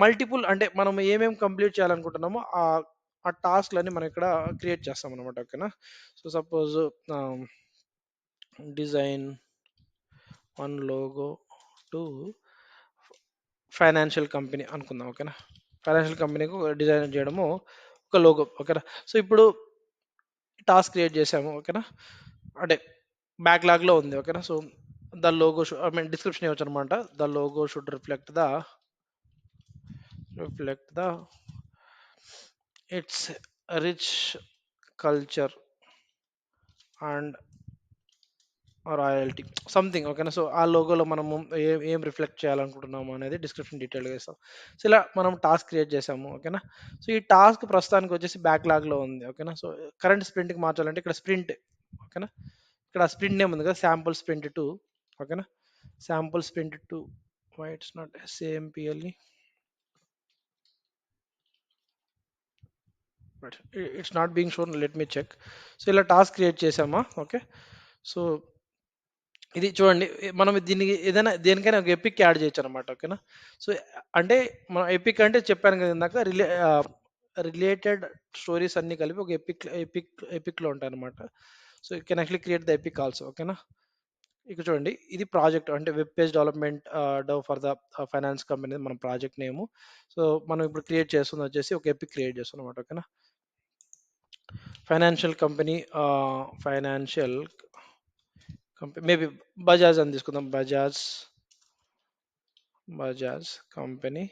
మల్టిపుల్, అంటే మనం ఏమేమి కంప్లీట్ చేయాలనుకుంటున్నామో ఆ టాస్క్లన్నీ మనం ఇక్కడ క్రియేట్ చేస్తాం అనమాట, ఓకేనా. So suppose design one logo to financial company అనుకుందాం, ఓకేనా. ఫైనాన్షియల్ కంపెనీకి డిజైన్ చేయడము ఒక లోగో, ఓకేనా. సో ఇప్పుడు టాస్క్ క్రియేట్ చేసాము, ఓకేనా. అంటే బ్యాక్లాగ్లో ఉంది, ఓకేనా. So the logo I mean description ఇవ్వచ్చు అనమాట. The logo should reflect the it's rich culture and royalty something, ఓకేనా. సో ఆ లోగోలో మనము ఏం రిఫ్లెక్ట్ చేయాలనుకుంటున్నాము అనేది డిస్క్రిప్షన్ డీటెయిల్గా ఇస్తాం. సో ఇలా మనం టాస్క్ క్రియేట్ చేసాము, ఓకేనా. సో ఈ టాస్క్ ప్రస్తుతానికి వచ్చేసి బ్యాక్లాగ్లో ఉంది, ఓకేనా. సో కరెంట్ స్ప్రింట్కి మార్చాలంటే ఇక్కడ స్ప్రింట్, ఓకేనా. ఇక్కడ స్ప్రింట్ నేమ్ ఉంది కదా, శాంపుల్ స్ప్రింట్ 2, ఓకేనా. Sample sprint 2, why it's not SAMPLE. But it's not being shown, let me check. So ఇలా టాస్క్ క్రియేట్ చేసామా, ఓకే. సో ఇది చూడండి, మనం దీనికి ఏదైనా దేనికైనా ఒక ఎపిక్ యాడ్ చేయొచ్చు అనమాట, ఓకేనా. సో అంటే మనం ఎపిక్ అంటే చెప్పాను కదా ఇందాక, రిలేటెడ్ స్టోరీస్ అన్ని కలిపి ఒక ఎపిక్లో ఉంటాయి అనమాట. So you can actually create the epic also, ఓకేనా. ఇక్కడ చూడండి, ఇది ప్రాజెక్ట్ అంటే web page development Dove for the finance company మన ప్రాజెక్ట్ నేము. సో మనం ఇప్పుడు క్రియేట్ చేస్తుంది వచ్చేసి ఒక ఎపిక్ క్రియేట్ చేస్తాం అనమాట, ఓకేనా. Financial company, financial company maybe Bajaj అని తీసుకుందాం. Bajaj company,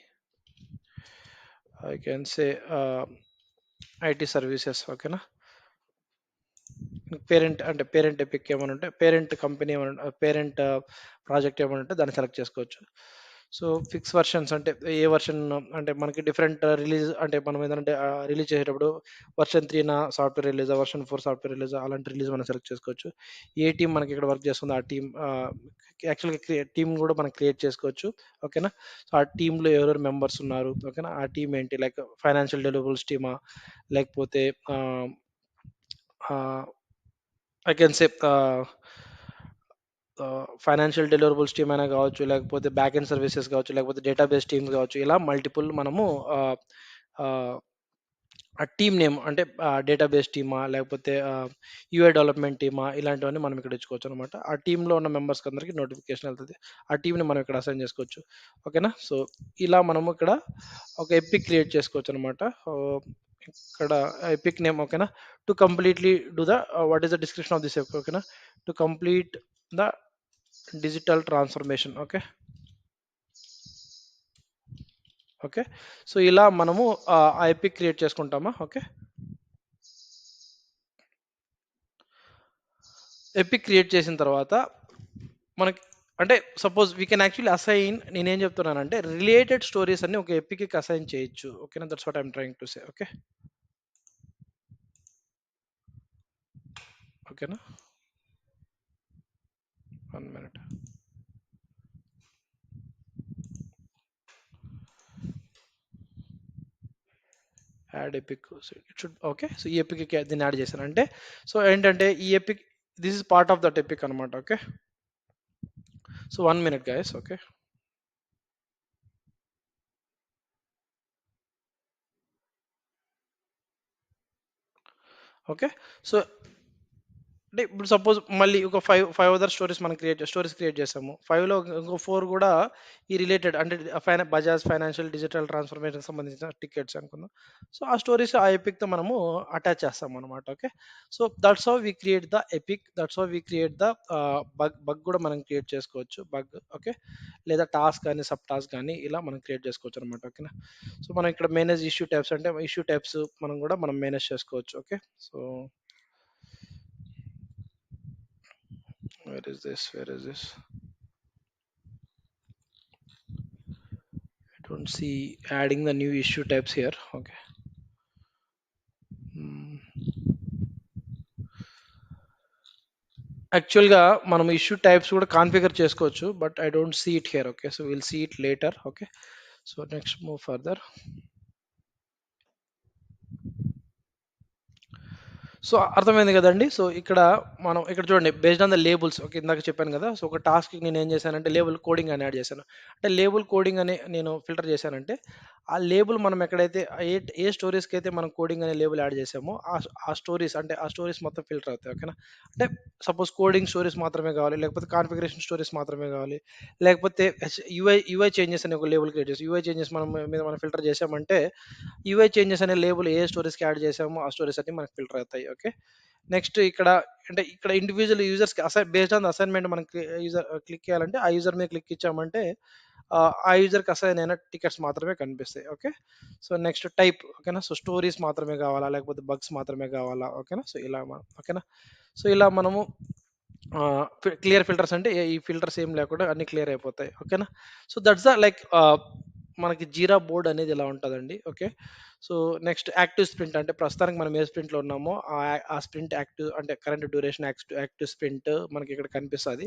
I can say IT services, ఓకేనా. పేరెంట్ అంటే పేరెంట్ ఎపిక్ ఏమైనా ఉంటే, పేరెంట్ కంపెనీ ఏమైనా, పేరెంట్ ప్రాజెక్ట్ ఏమైనా ఉంటే దాన్ని సెలెక్ట్ చేసుకోవచ్చు. సో ఫిక్స్ వర్షన్స్ అంటే ఏ వర్షన్, అంటే మనకి డిఫరెంట్ రిలీజ్, అంటే మనం ఏంటంటే రిలీజ్ చేసేటప్పుడు version 3 software release, version 4 software release, అలాంటి రిలీజ్ మనం సెలెక్ట్ చేసుకోవచ్చు. ఏ టీం మనకి ఇక్కడ వర్క్ చేస్తుందో ఆ టీం, యాక్చువల్గా టీం కూడా మనం క్రియేట్ చేసుకోవచ్చు, ఓకేనా. సో ఆ టీంలో ఎవరెవరు మెంబర్స్ ఉన్నారు, ఓకేనా. ఆ టీం ఏంటి, లైక్ ఫైనాన్షియల్ డెలివరబుల్స్ టీమా, లేకపోతే I can say financial deliverables team అయినా కావచ్చు, లేకపోతే బ్యాక్ ఎండ్ సర్వీసెస్ కావచ్చు, లేకపోతే డేటాబేస్ టీమ్స్ కావచ్చు, ఇలా మల్టిపుల్ మనము ఆ టీమ్ నేమ్ అంటే డేటాబేస్ టీమా, లేకపోతే యూఐ డెవలప్మెంట్ టీమా, ఇలాంటివన్నీ మనం ఇక్కడ ఇచ్చుకోవచ్చు అనమాట. ఆ టీంలో ఉన్న మెంబర్స్కి అందరికీ నోటిఫికేషన్ వెళ్తుంది. ఆ టీంని మనం ఇక్కడ అసైన్ చేసుకోవచ్చు, ఓకేనా. సో ఇలా మనము ఇక్కడ ఒక ఎపిక్ క్రియేట్ చేసుకోవచ్చు అనమాట. ఇక్కడ ఎపిక్ నేమ్, ఓకేనా. To completely do the what is the description of this epic, ఓకేనా. To complete the digital transformation, okay. Okay. So ఇలా మనము ఆ ఎపిక్ క్రియేట్ చేసుకుంటామా, ఓకే. ఎపిక్ క్రియేట్ చేసిన తర్వాత మనకి, అంటే suppose we can actually assign, నేనేం చెప్తున్నానంటే రిలేటెడ్ స్టోరీస్ అన్ని ఒక ఎపిక్కి అసైన్ చేయొచ్చు, ఓకేనా. That's what I'm trying to say, okay. ఓకేనా, 1 minute. Add epic, it should, okay. So ఈ ఎపిక్ దీన్ని యాడ్ చేశాను అంటే, సో ఏంటంటే ఈ epic, this is part of that epic అనమాట, okay. So 1 minute guys, okay. Okay. So అంటే ఇప్పుడు సపోజ్ మళ్ళీ ఒక ఫైవ్ అదర్ స్టోరీస్ మనం స్టోరీస్ క్రియేట్ చేసాము. 5లో ఇంకో 4 కూడా ఈ రిలేటెడ్, అంటే బజాజ్ ఫైనాన్షియల్ డిజిటల్ ట్రాన్స్ఫర్మేషన్ సంబంధించిన టికెట్స్ అనుకుందాం. సో ఆ స్టోరీస్ ఆ ఎపిక్తో మనము అటాచ్ చేస్తాం అనమాట, okay. So that's how we create the epic, that's how we create the bug కూడా మనం క్రియేట్ చేసుకోవచ్చు, బగ్, ఓకే. లేదా టాస్క్ కానీ సబ్ టాస్క్ కానీ ఇలా మనం క్రియేట్ చేసుకోవచ్చు అనమాట, ఓకేనా. సో మనం ఇక్కడ మేనేజ్ ఇష్యూ టైప్స్, అంటే ఇష్యూ టైప్స్ మనం మేనేజ్ చేసుకోవచ్చు, okay. So where is this, I don't see adding the new issue types here, okay. యాక్చువల్గా మనం ఇష్యూ టైప్స్ కూడా కాన్ఫిగర్ చేసుకోవచ్చు, but I don't see it here, okay. So will see it later, okay. So next move further. So అర్థమైంది కదండి. So ఇక్కడ మనం ఇక్కడ చూడండి, based on the labels, okay. ఇందాక చెప్పాను కదా. సో ఒక టాస్క్కి నేను ఏం చేశానంటే లేబుల్ కోడింగ్ అని యాడ్ చేశాను. అంటే లేబుల్ కోడింగ్ అని నేను ఫిల్టర్ చేశానంటే ఆ లేబుల్ మనం ఎక్కడైతే ఏ ఏ స్టోరీస్కి అయితే మనం కోడింగ్ అనే లేబుల్ యాడ్ చేసామో ఆ స్టోరీస్, అంటే ఆ స్టోరీస్ మొత్తం ఫిల్టర్ అవుతాయి, ఓకేనా. అంటే సపోజ్ కోడింగ్ స్టోరీస్ మాత్రమే కావాలి, లేకపోతే కాన్ఫిగరేషన్ స్టోరీస్ మాత్రమే కావాలి, లేకపోతే యూఐ చేంజెస్ అనే ఒక లేబుల్ క్రియేట్ చేసి యూఐ చేంజెస్ మనం ఫిల్టర్ చేసామంటే యూఐ చేంజెస్ అనే లేబుల్ ఏ స్టోరీస్కి యాడ్ చేసామో ఆ స్టోరీస్ అన్ని మనకి ఫిల్టర్ అవుతాయి, ఓకే. నెక్స్ట్ ఇక్కడ, అంటే ఇక్కడ ఇండివిజువల్ యూజర్స్కి బేస్డ్ ఆన్ అసైన్మెంట్ మనం యూజర్ క్లిక్ చేయాలంటే ఆ యూజర్ మీద క్లిక్ ఇచ్చామంటే ఆ యూజర్కి అసైన్ అయిన టికెట్స్ మాత్రమే కనిపిస్తాయి, ఓకే. సో నెక్స్ట్ టైప్, ఓకేనా. సో స్టోరీస్ మాత్రమే కావాలా, లేకపోతే బగ్స్ మాత్రమే కావాలా, ఓకేనా. సో ఇలా ఓకేనా. సో ఇలా మనము క్లియర్ ఫిల్టర్స్ అంటే ఈ ఫిల్టర్స్ ఏం లేకుండా అన్ని క్లియర్ అయిపోతాయి, ఓకేనా. సో దట్స్ ద లైక్ మనకి జీరా బోర్డ్ అనేది ఇలా ఉంటుందండి, okay. So next active sprint అంటే ప్రస్తుతానికి మనం ఏ స్ప్రింట్లో ఉన్నామో ఆ స్ప్రింట్ యాక్టివ్ అంటే current duration active active sprint మనకి ఇక్కడ కనిపిస్తుంది.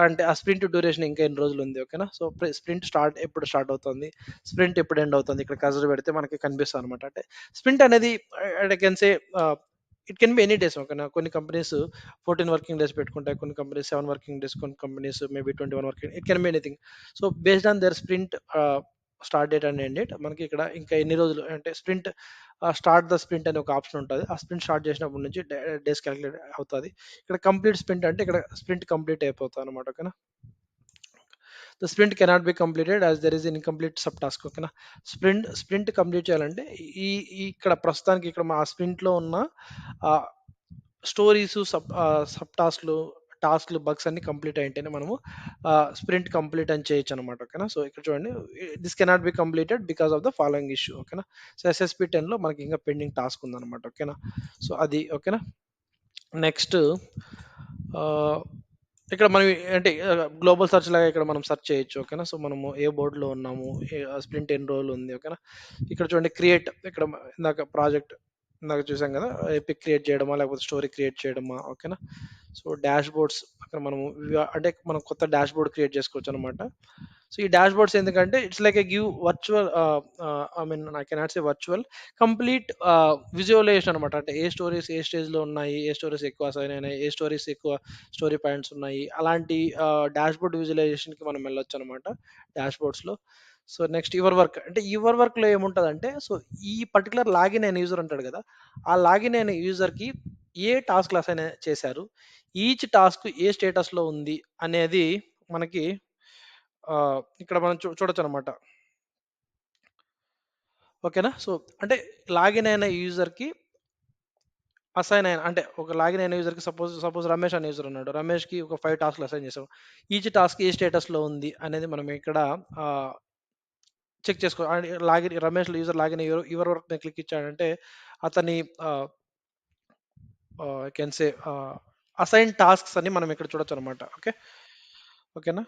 అంటే ఆ స్ప్రింట్ డ్యూరేషన్ ఇంకా ఎన్ని రోజులు ఉంది, ఓకేనా. సో స్ప్రింట్ ఎప్పుడు స్టార్ట్ అవుతుంది, స్ప్రింట్ ఎప్పుడు ఎండ్ అవుతుంది, ఇక్కడ కజర్ పెడితే మనకి కనిపిస్తుంది అనమాట. అంటే స్ప్రింట్ అనేది I can say it can be any days, ఓకేనా. కొన్ని కంపెనీస్ 14 వర్కింగ్ డేస్ పెట్టుకుంటాయి, కొన్ని కంపెనీస్ 7 వర్కింగ్ డేస్, కొన్ని companies maybe 21 working, it can be anything. So based on their sprint start date and end date మనకి ఇక్కడ ఇంకా ఎన్ని రోజులు అంటే స్ప్రింట్ స్టార్ట్ ద స్ప్రింట్ అనే ఒక ఆప్షన్ ఉంటుంది. ఆ స్ప్రింట్ స్టార్ట్ చేసినప్పటి నుంచి డేస్ క్యాలిక్యులేట్ అవుతుంది. ఇక్కడ కంప్లీట్ స్ప్రింట్ అంటే ఇక్కడ స్ప్రింట్ కంప్లీట్ అయిపోతుంది అనమాట, ఓకేనా. The sprint cannot be completed as there is incomplete sub task, ఓకేనా. స్ప్రింట్ కంప్లీట్ చేయాలంటే ఇక్కడ ప్రస్తుతానికి ఇక్కడ మా స్ప్రింట్లో ఉన్న స్టోరీస్ సబ్ టాస్క్లు బగ్స్ అన్ని కంప్లీట్ అయింటేనే మనము స్ప్రింట్ కంప్లీట్ అని చేయొచ్చు అనమాట, ఓకేనా. సో ఇక్కడ చూడండి, this cannot be completed because of the following issue, ఓకేనా. సో SSP 10లో మనకి ఇంకా పెండింగ్ టాస్క్ ఉందన్నమాట, ఓకేనా. సో అది ఓకేనా. నెక్స్ట్ ఇక్కడ మనం అంటే గ్లోబల్ సెర్చ్ లాగా ఇక్కడ మనం సెర్చ్ చేయొచ్చు, ఓకేనా. సో మనము ఏ బోర్డులో ఉన్నాము, స్ప్రింట్ ఎన్ని రోజులు ఉంది, ఓకేనా. ఇక్కడ చూడండి క్రియేట్, ఇక్కడ ఇందాక ప్రాజెక్ట్ ఇందాక చూసాం కదా, ఎపిక్ క్రియేట్ చేయడమా లేకపోతే స్టోరీ క్రియేట్ చేయడమా, ఓకేనా. సో డాష్ బోర్డ్స్ అక్కడ మనము అంటే మనం కొత్త డాష్ బోర్డ్ క్రియేట్ చేసుకోవచ్చు అనమాట. సో ఈ డాష్ బోర్డ్స్ ఎందుకంటే it's like a give virtual, I mean I cannot say virtual, complete visualisation అనమాట. అంటే ఏ స్టోరీస్ ఏ స్టేజ్లో ఉన్నాయి, ఏ స్టోరీస్ ఎక్కువ అసైన్ అయినాయి, ఏ స్టోరీస్ ఎక్కువ స్టోరీ పాయింట్స్ ఉన్నాయి, అలాంటి డాష్ బోర్డ్ విజువలైజేషన్కి మనం వెళ్ళొచ్చు అనమాట డాష్ బోర్డ్స్లో. సో నెక్స్ట్ యువర్ వర్క్, అంటే యువర్ వర్క్లో ఏముంటుందంటే, సో ఈ పర్టికులర్ లాగిన్ అయిన యూజర్ ఉంటాడు కదా, ఆ లాగిన్ అయిన యూజర్కి ఏ టాస్క్లు అసైన్ చేశారు, ఈచ్ టాస్క్ ఏ స్టేటస్లో ఉంది అనేది మనకి ఇక్కడ మనం చూడొచ్చు అనమాట, ఓకేనా. సో అంటే లాగిన్ అయిన యూజర్కి అసైన్ అయిన అంటే ఒక లాగిన్ అయిన యూజర్కి సపోజ్ రమేష్ అనే యూజర్ ఉన్నాడు, రమేష్కి ఒక 5 టాస్క్లు అసైన్ చేసాం, ఈచ్ టాస్క్ ఏ స్టేటస్లో ఉంది అనేది మనం ఇక్కడ చెక్ చేసుకో. Login Ramesh user login your work click ఇచ్చాడంటే అతని కెన్ సే అసైన్ టాస్క్స్ అని మనం ఇక్కడ చూడొచ్చు అనమాట, ఓకే. ఓకేనా.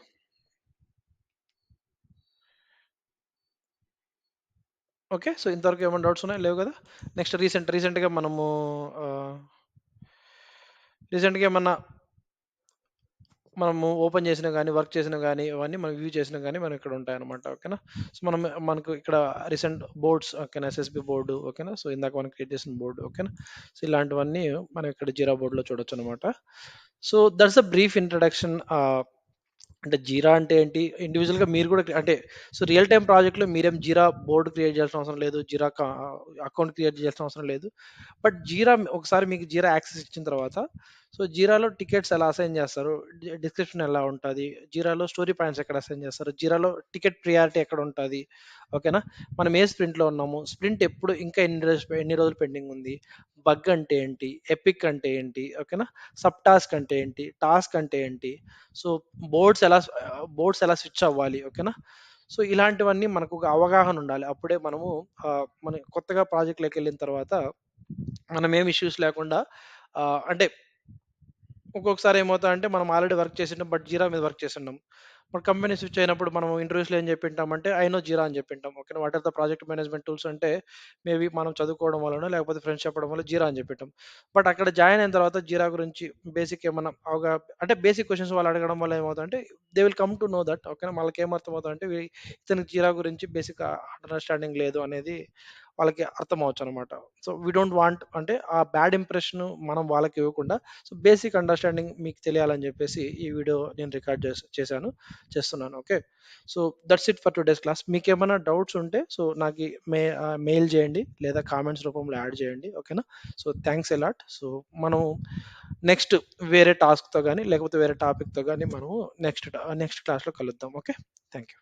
ఓకే, సో ఇంతవరకు ఏమైనా డౌట్స్ ఉన్నాయి, లేవు కదా. నెక్స్ట్ రీసెంట్గా మనము రీసెంట్గా ఏమన్నా మనము ఓపెన్ చేసినా కానీ వర్క్ చేసినా కానీ అవన్నీ మనం వ్యూ చేసినా కానీ మనం ఇక్కడ ఉంటాయి అనమాట, ఓకేనా. సో మనకు ఇక్కడ రీసెంట్ బోర్డ్స్, ఓకేనా, SSB బోర్డు, ఓకేనా. సో ఇందాక మనం క్రియేట్ చేసిన బోర్డు, ఓకేనా. సో ఇలాంటివన్నీ మనం ఇక్కడ జీరా బోర్డులో చూడొచ్చు అనమాట. So that's a brief introduction. అంటే జీరా అంటే ఏంటి, ఇండివిజువల్గా మీరు కూడా అంటే సో రియల్ టైం ప్రాజెక్ట్లో మీరేం జీరా బోర్డు క్రియేట్ చేయాల్సిన అవసరం లేదు, జీరా అకౌంట్ క్రియేట్ చేయాల్సిన అవసరం లేదు. బట్ జీరా ఒకసారి మీకు జీరా యాక్సెస్ ఇచ్చిన తర్వాత, సో జీరాలో టికెట్స్ ఎలా అసైన్ చేస్తారు, డిస్క్రిప్షన్ ఎలా ఉంటుంది, జీరాలో స్టోరీ పాయింట్స్ ఎక్కడ అసైన్ చేస్తారు, జీరాలో టికెట్ ప్రియారిటీ ఎక్కడ ఉంటుంది, ఓకేనా. మనం ఏ స్ప్రింట్లో ఉన్నాము, స్ప్రింట్ ఎప్పుడు ఇంకా ఎన్ని రోజులు పెండింగ్ ఉంది, బగ్ అంటే ఏంటి, ఎపిక్ అంటే ఏంటి, ఓకేనా, సబ్ టాస్క్ అంటే ఏంటి, టాస్క్ అంటే ఏంటి, సో బోర్డ్స్ ఎలా స్విచ్ అవ్వాలి, ఓకేనా. సో ఇలాంటివన్నీ మనకు ఒక అవగాహన ఉండాలి, అప్పుడే మనము మన కొత్తగా ప్రాజెక్ట్లోకి వెళ్ళిన తర్వాత మనం ఏం ఇష్యూస్ లేకుండా అంటే ఒక్కొక్కసారి ఏమవుతా అంటే మనం ఆల్రెడీ వర్క్ చేసింటాం బట్ జీరా మీద వర్క్ చేసింటాం, మన కంపెనీ స్విచ్ అయినప్పుడు మనం ఇంటర్వ్యూస్లో ఏం చెప్పింటామంటే ఐనో జీరా అని చెప్పింటాం, okay. What are the project management tools అంటే మేబీ మనం చదువుకోవడం వలన లేకపోతే ఫ్రెండ్స్ చెప్పడం వల్ల జీరా అని చెప్పింటాం. బట్ అక్కడ జాయిన్ అయిన తర్వాత జీరా గురించి బేసిక్ ఏమన్నా అంటే బేసిక్ క్వశ్చన్స్ వాళ్ళు అడగడం వల్ల ఏమవుతుందంటే they will come to know that, okay. వాళ్ళకి ఏమర్థమవుతుందంటే ఇతనికి జీరా గురించి బేసిక్ అండర్స్టాండింగ్ లేదు అనేది వాళ్ళకి అర్థం అవచ్చు అనమాట. సో వీ డోంట్ వాంట్ అంటే ఆ బ్యాడ్ ఇంప్రెషన్ మనం వాళ్ళకి ఇవ్వకుండా, సో బేసిక్ అండర్స్టాండింగ్ మీకు తెలియాలని చెప్పేసి ఈ వీడియో నేను రికార్డ్ చేస్తున్నాను, okay. So that's it for today's class. మీకు ఏమైనా డౌట్స్ ఉంటే సో నాకు మెయిల్ చేయండి లేదా కామెంట్స్ రూపంలో యాడ్ చేయండి, ఓకేనా. So thanks allot. సో మనం నెక్స్ట్ వేరే టాస్క్తో కానీ లేకపోతే వేరే టాపిక్తో కానీ మనము నెక్స్ట్ క్లాస్లో కలుద్దాం, ఓకే. Thank you.